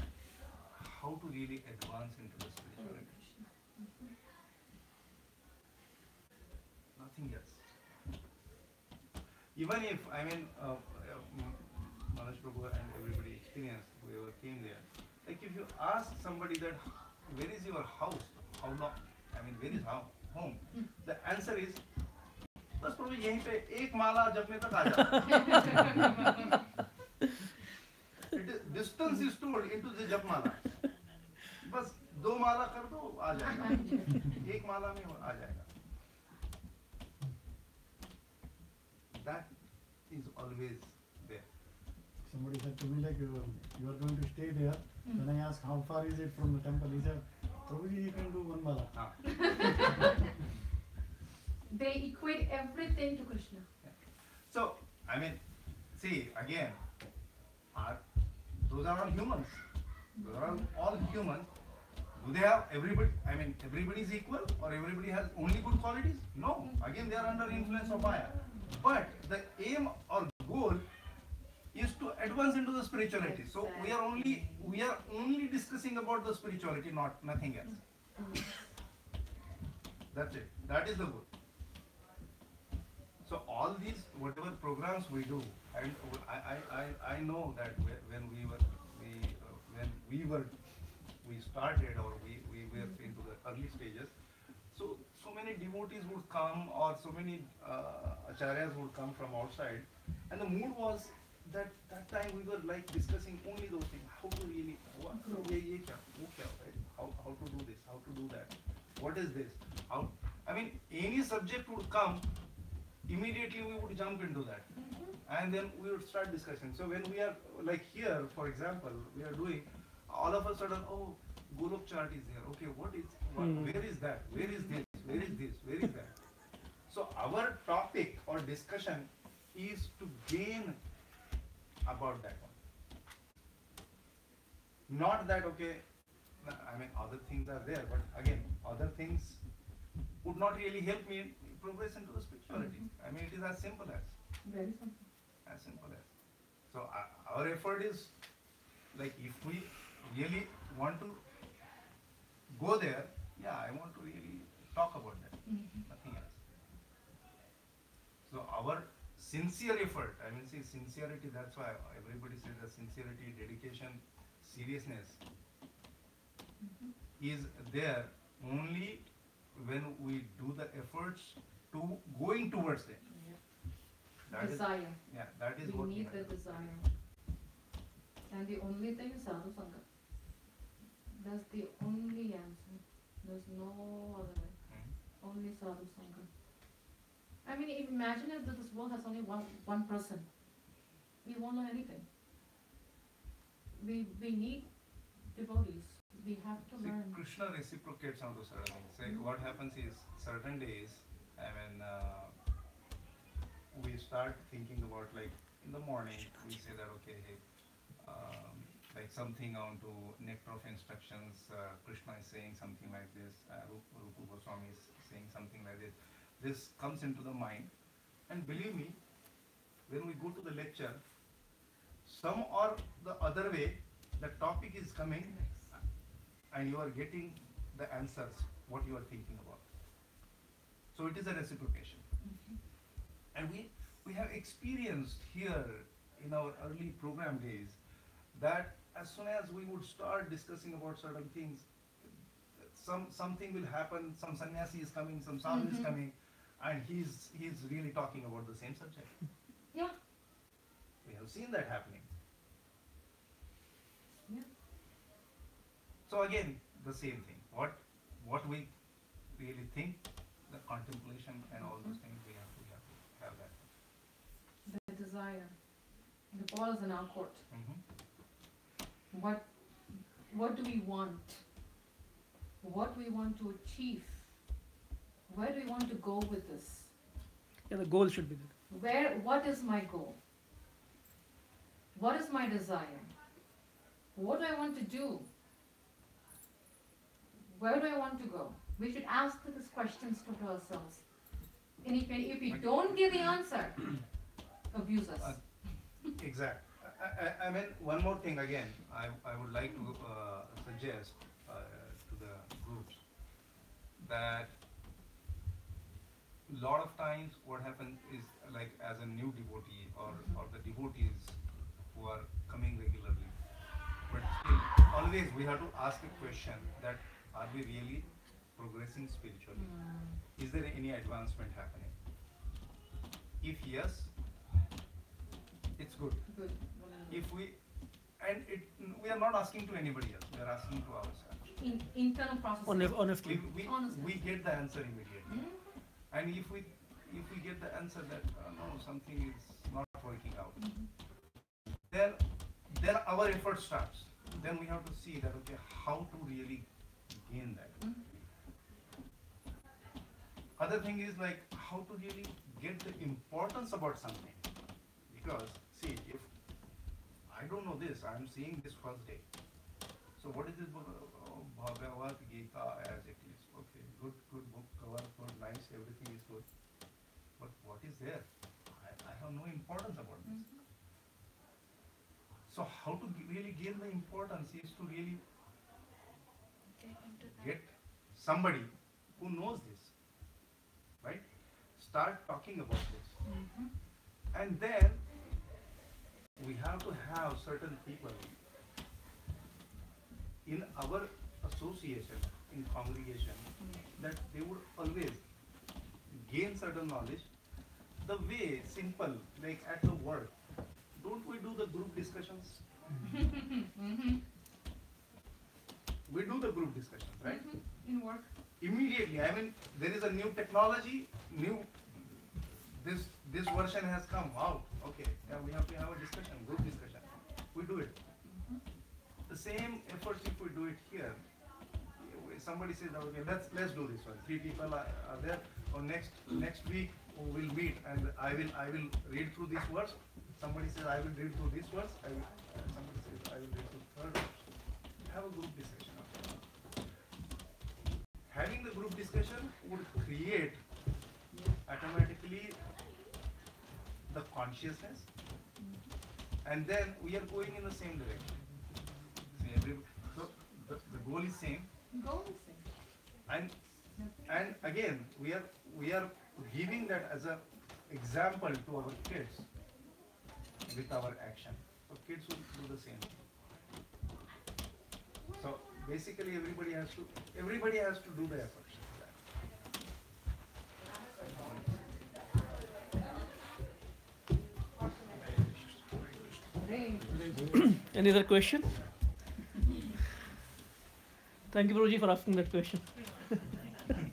how to really advance into the spirituality. Nothing else. Even if, I mean, Manoj Prabhu and everybody experienced, whoever came there, like if you ask somebody that, where is your house? How long? I mean, where is home? The answer is, बस प्रभु यहीं पे एक माला जपने तक आ जाता. Distance is told into the जप माला. बस 2 माला कर दो आ जाएगा. 1 माला में आ जाएगा. That is always there. Somebody said to me like you are going to stay there. When I asked how far is it from the temple, he said, Prabhuji, you can do 1 mala. They equate everything to Krishna. So, I mean, see, again, those are all humans. Those are all humans. Do they have everybody, I mean, everybody is equal or everybody has only good qualities? No. Again, they are under influence of Maya. But the aim or goal is to advance into the spirituality. So we are only discussing about the spirituality, nothing else. That's it. That is the goal. So all these whatever programs we do, and I know that when we started or we were into the early stages, so many devotees would come or so many acharyas would come from outside, and the mood was that time we were like discussing only those things, how to really how to do this, how to do that, what is this, how, I mean any subject would come, immediately we would jump into that, and then we would start discussing. So when we are like here, for example, we are doing, all of a sudden, oh, Golok chart is there. Okay, where is that? Where is this? Where is this? Where is that? So our topic or discussion is to gain about that one. Not that, okay, I mean other things are there, but again, other things would not really help me progress into the spirituality. I mean, it is as simple as. Very simple. As simple as. So our effort is, like, if we really want to go there, yeah, I want to really talk about that, nothing else. So our sincere effort, I mean, see, sincerity, that's why everybody says that sincerity, dedication, seriousness is there only when we do the efforts to going towards it. That Desire. is, yeah, that is We what need we the have to do. desire. And the only thing is Sadhu Sangha. That's the only answer. There's no other way. Only Sadhu Sangha. I mean, imagine if this world has only one person. We won't learn anything. We need devotees. We have to See, learn. Krishna reciprocates onto certain things. Say, what happens is, certain days, I mean, we start thinking about, like, in the morning, we say that, okay, hey, like something on to nectar of instructions, Krishna is saying something like this, Rupa Goswami is saying something like this. This comes into the mind, and believe me, when we go to the lecture, some or the other way, the topic is coming, and you are getting the answers, what you are thinking about. So it is a reciprocation. And we we have experienced here in our early program days that as soon as we would start discussing about certain things, something will happen, some sannyasi is coming, some sadhu is coming, and he's really talking about the same subject. Yeah. We have seen that happening. Yeah. So again, the same thing. What we really think, the contemplation and all those things, we have to have that. The desire. The ball is in our court. What do we want? What do we want to achieve? Where do we want to go with this? Yeah, the goal should be that. What is my goal? What is my desire? What do I want to do? Where do I want to go? We should ask these questions to ourselves. And if we don't give the answer, abuse us. Exactly. I mean, one more thing again, I would like to suggest to the groups that lot of times what happens is, like, as a new devotee or the devotees who are coming regularly, but still always we have to ask a question that are we really progressing spiritually? Is there any advancement happening? If yes, it's good. Good. If we are not asking to anybody else, we are asking to ourselves. Internal process. Honestly. We get the answer immediately. And if we get the answer that no, something is not working out, then our effort starts. Then we have to see that, okay, how to really gain that. Other thing is, like, how to really get the importance about something. Because see, if I don't know this, I am seeing this first day. So what is this book? Bhagavad Gita as it is. Okay, good book, cover, good, nice, everything is good. But what is there? I have no importance about this. So how to really gain the importance is to really get somebody who knows this, right? Start talking about this. And then we have to have certain people in our association, in congregation, that they would always gain certain knowledge. The way, simple, like at the work, don't we do the group discussions? We do the group discussions, right? In work. Immediately, I mean, there is a new technology, this version has come out. Okay, yeah, we have to have a discussion, group discussion. We do it. The same efforts if we do it here. Somebody says, okay, let's do this one. 3 people are there. Or next week we will meet and I will read through this verse. Somebody says I will read through this verse. Somebody says I will read through the third verse. Have a group discussion. Having the group discussion would create automatically the consciousness, and then we are going in the same direction. So the goal is same. Goal is same. And again we are giving that as a example to our kids with our action. So kids will do the same thing. So basically everybody has to do the efforts. Any other question? Thank you, Guruji, for asking that question.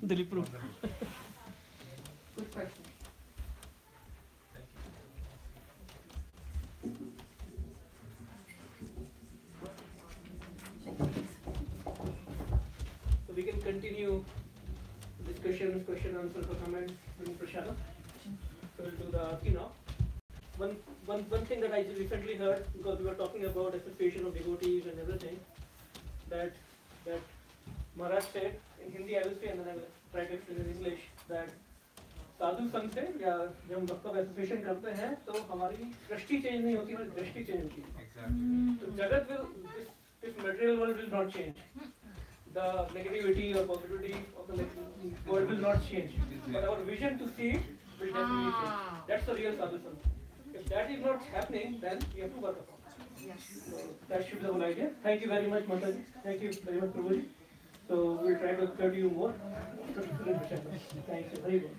Dilip Prabhu. Good question. So we can continue discussion, question, answer, for comment during Prashada. So we'll do the Aarti now. One thing that I recently heard, because we were talking about association of devotees and everything, that Maharaj said in Hindi, I will say, and then I will try to explain in English, that साधु संघ से या जब हम भक्त association करते हैं तो हमारी दृष्टि चेंज नहीं होती, हमारी दृष्टि चेंज होती है. तो जगत will, this material world will not change. The negativity or positivity of the world will not change. But our vision to see which has to be eaten. That's the real sadhu-sangha. If that is not happening, then we have to work upon it. Yes. So that should be the whole idea. Thank you very much, Mataji. Thank you very much, Prabhuji. So we'll try to cut you more. Thank you very much.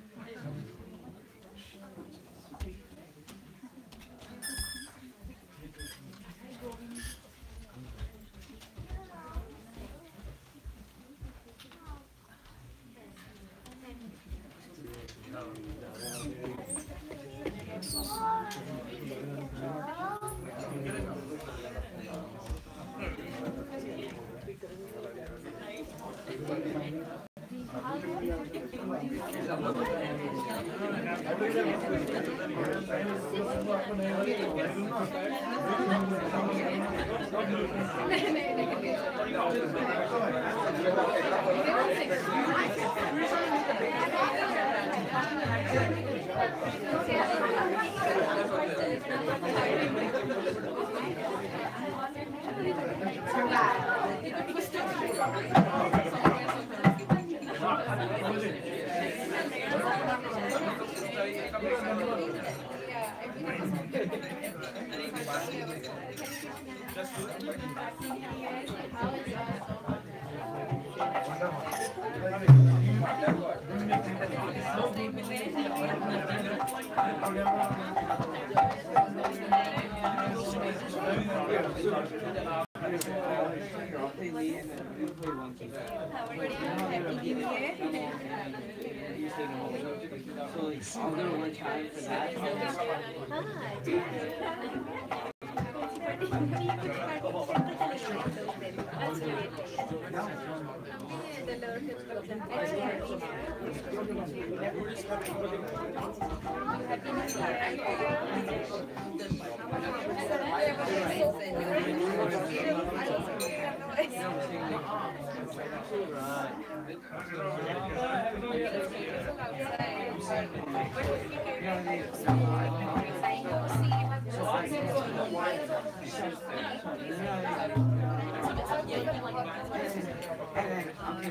So I'll go one time for that.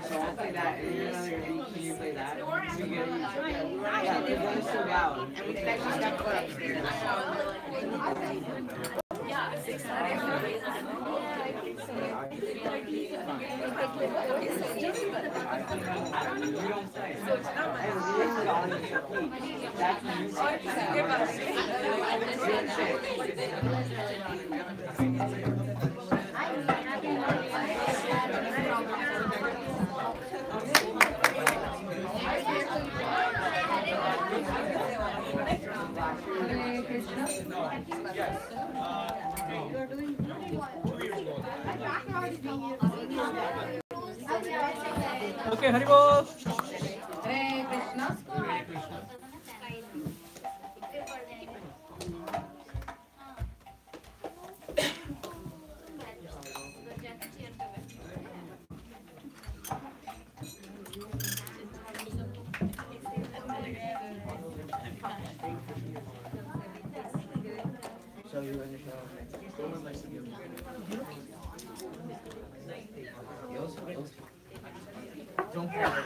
So I'll play that, and you're another can you play that? So you yeah, the one is so loud. And we can actually step upstairs. You don't play. So it's not my that's Okay, Haribol. Hare Krishna. so you in the show. Don't care.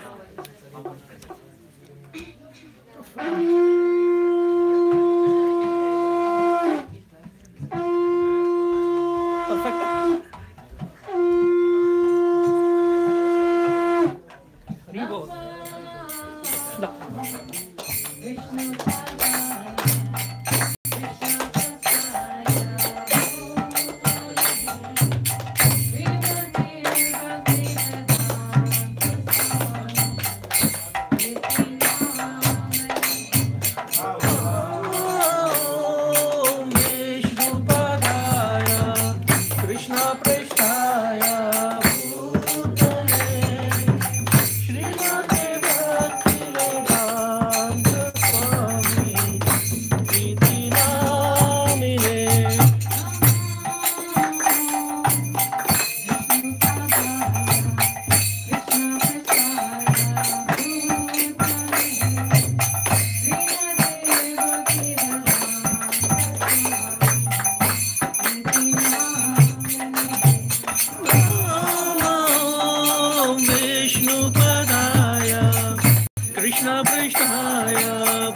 Krishna Prasthaya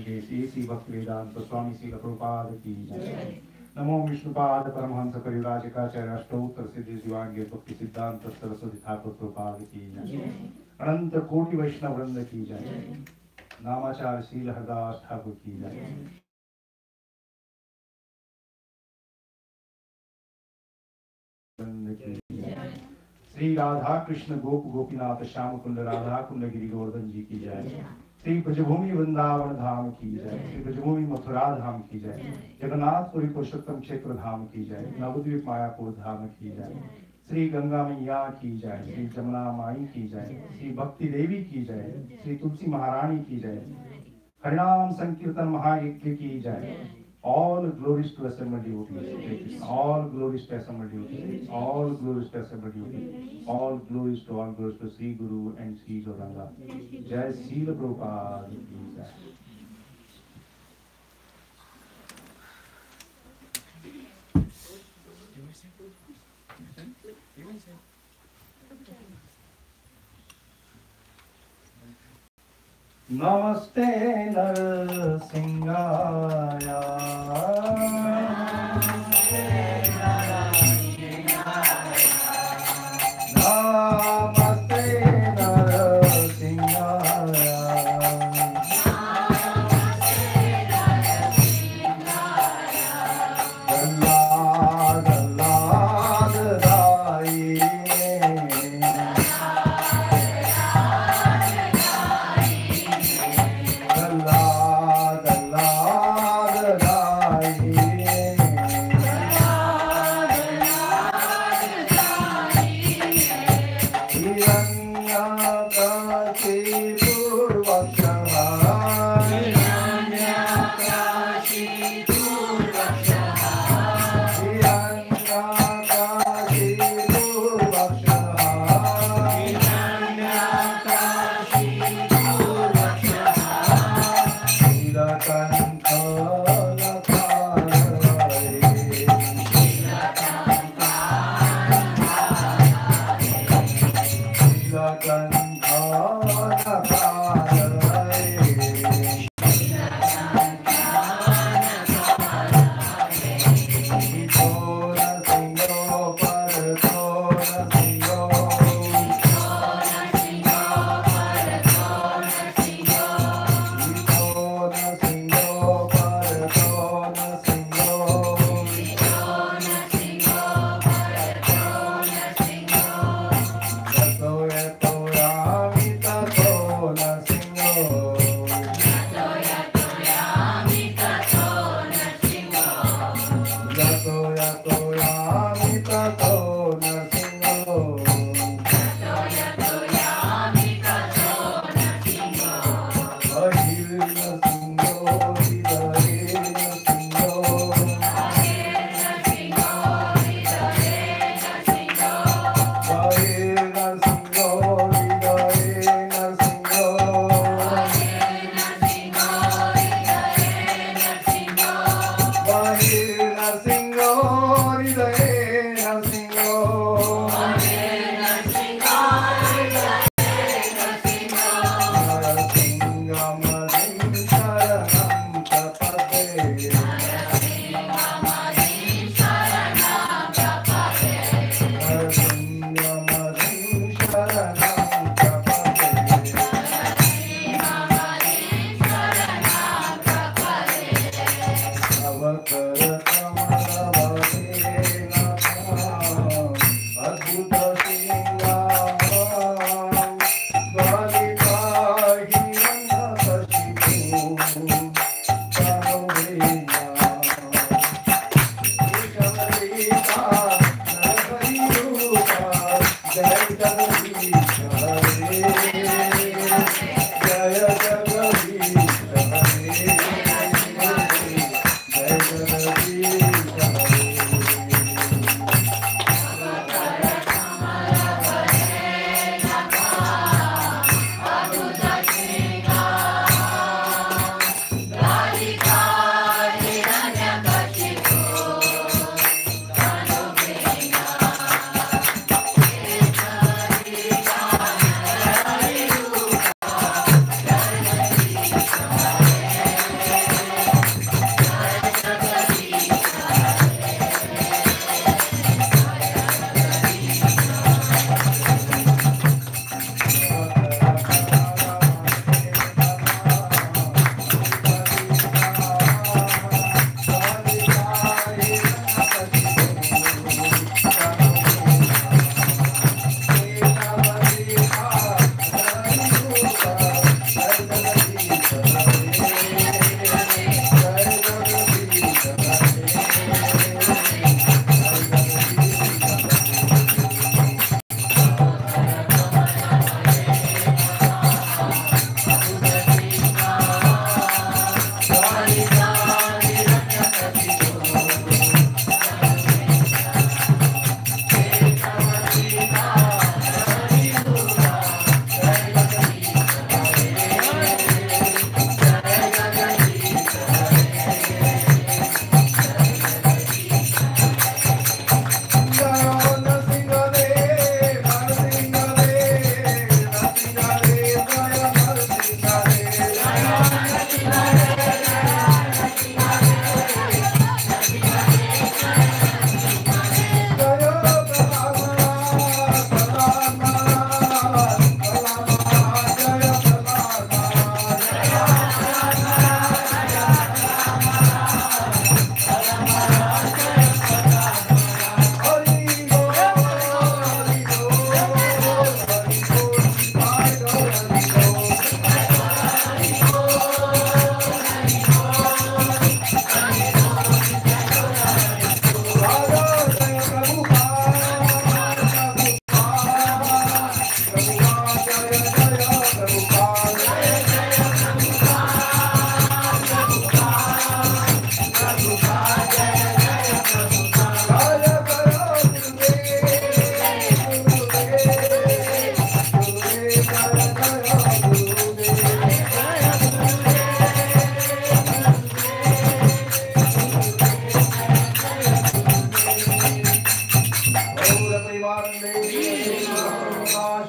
के श्री भक्ति वेदांत स्वामी श्रील प्रभुपाद की जय। नमो विष्णुपाद परमहंस परिव्राजकाचार्य अष्टोत्तर सिद्धि दिवांगे भक्ति सिद्धांत सरस्वती ठाकुर प्रभुपाद की जय। अनंत कोटि वैष्णव वृंद की जय। नामाचार्य शील हरदास ठाकुर की जय। श्री राधा कृष्ण गोप गोपीनाथ श्याम कुंड राधा कुंड गिरि गोवर्धन जी की जय। श्री ब्रजभूमि वृंदावन धाम की जय। श्री ब्रजभूमि मथुरा धाम की जय। जगन्नाथपुरी पुरुषोत्तम क्षेत्र धाम की जय। नवद्वीप मायापुर धाम की जय। श्री गंगा मैया की जय। श्री जमुना माई की जय। श्री भक्ति देवी की जय। श्री तुलसी महारानी की जय। हरिनाम संकीर्तन महायज्ञ की जय। All glories to assembled devotees. All glories to assembled devotees. All glories to assembled devotees. All glories to Sri Guru and Sri Gauranga. Jai Srila Prabhupada ki jai. नमस्ते नरसिंहाय। नमस्ते नरसिंहाय। नमस्ते नरसिंहाय। गल्ला गल्ला गदाई।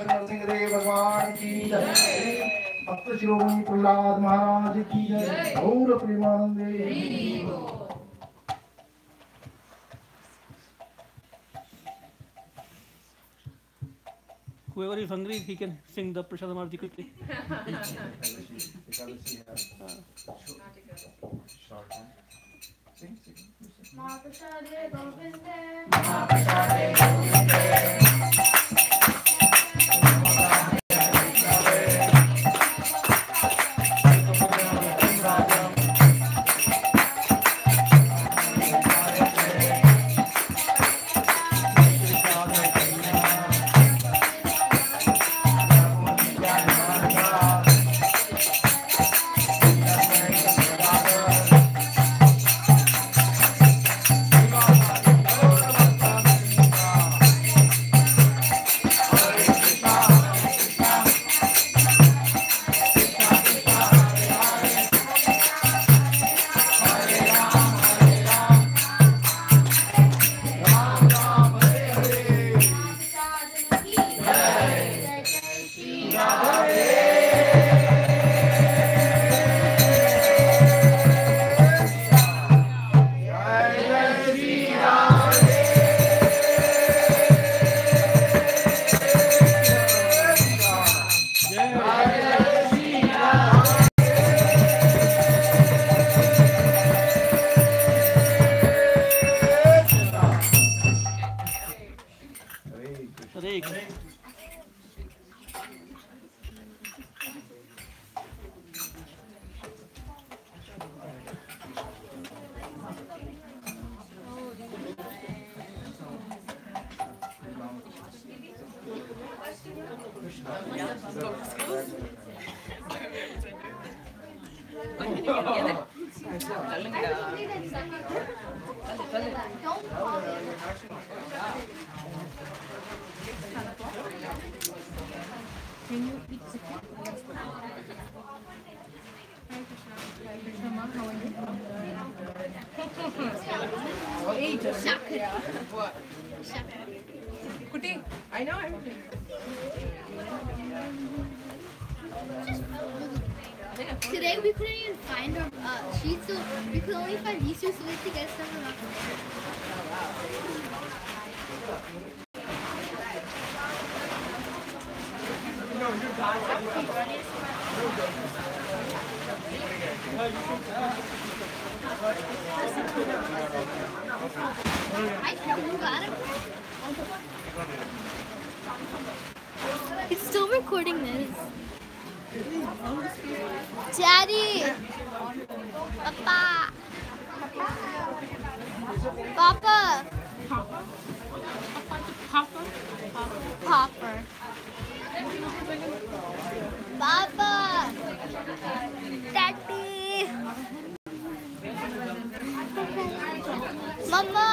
नरसिंह देव भगवान की जय। भक्त शिरोमणि प्रहलाद महाराज की जय। गौर प्रेमानंदे। Whoever is hungry, he can sing the Prashadam Arti quickly. I know everything. Today we couldn't even find our sheets, so we could only find these two, so we had to get some around. You got it? It's still recording this. Daddy! Papa! Papa! Papa! Papa! Daddy! Mama!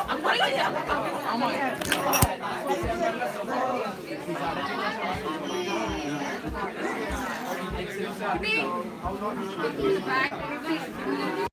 I'm putting it down. Oh my God.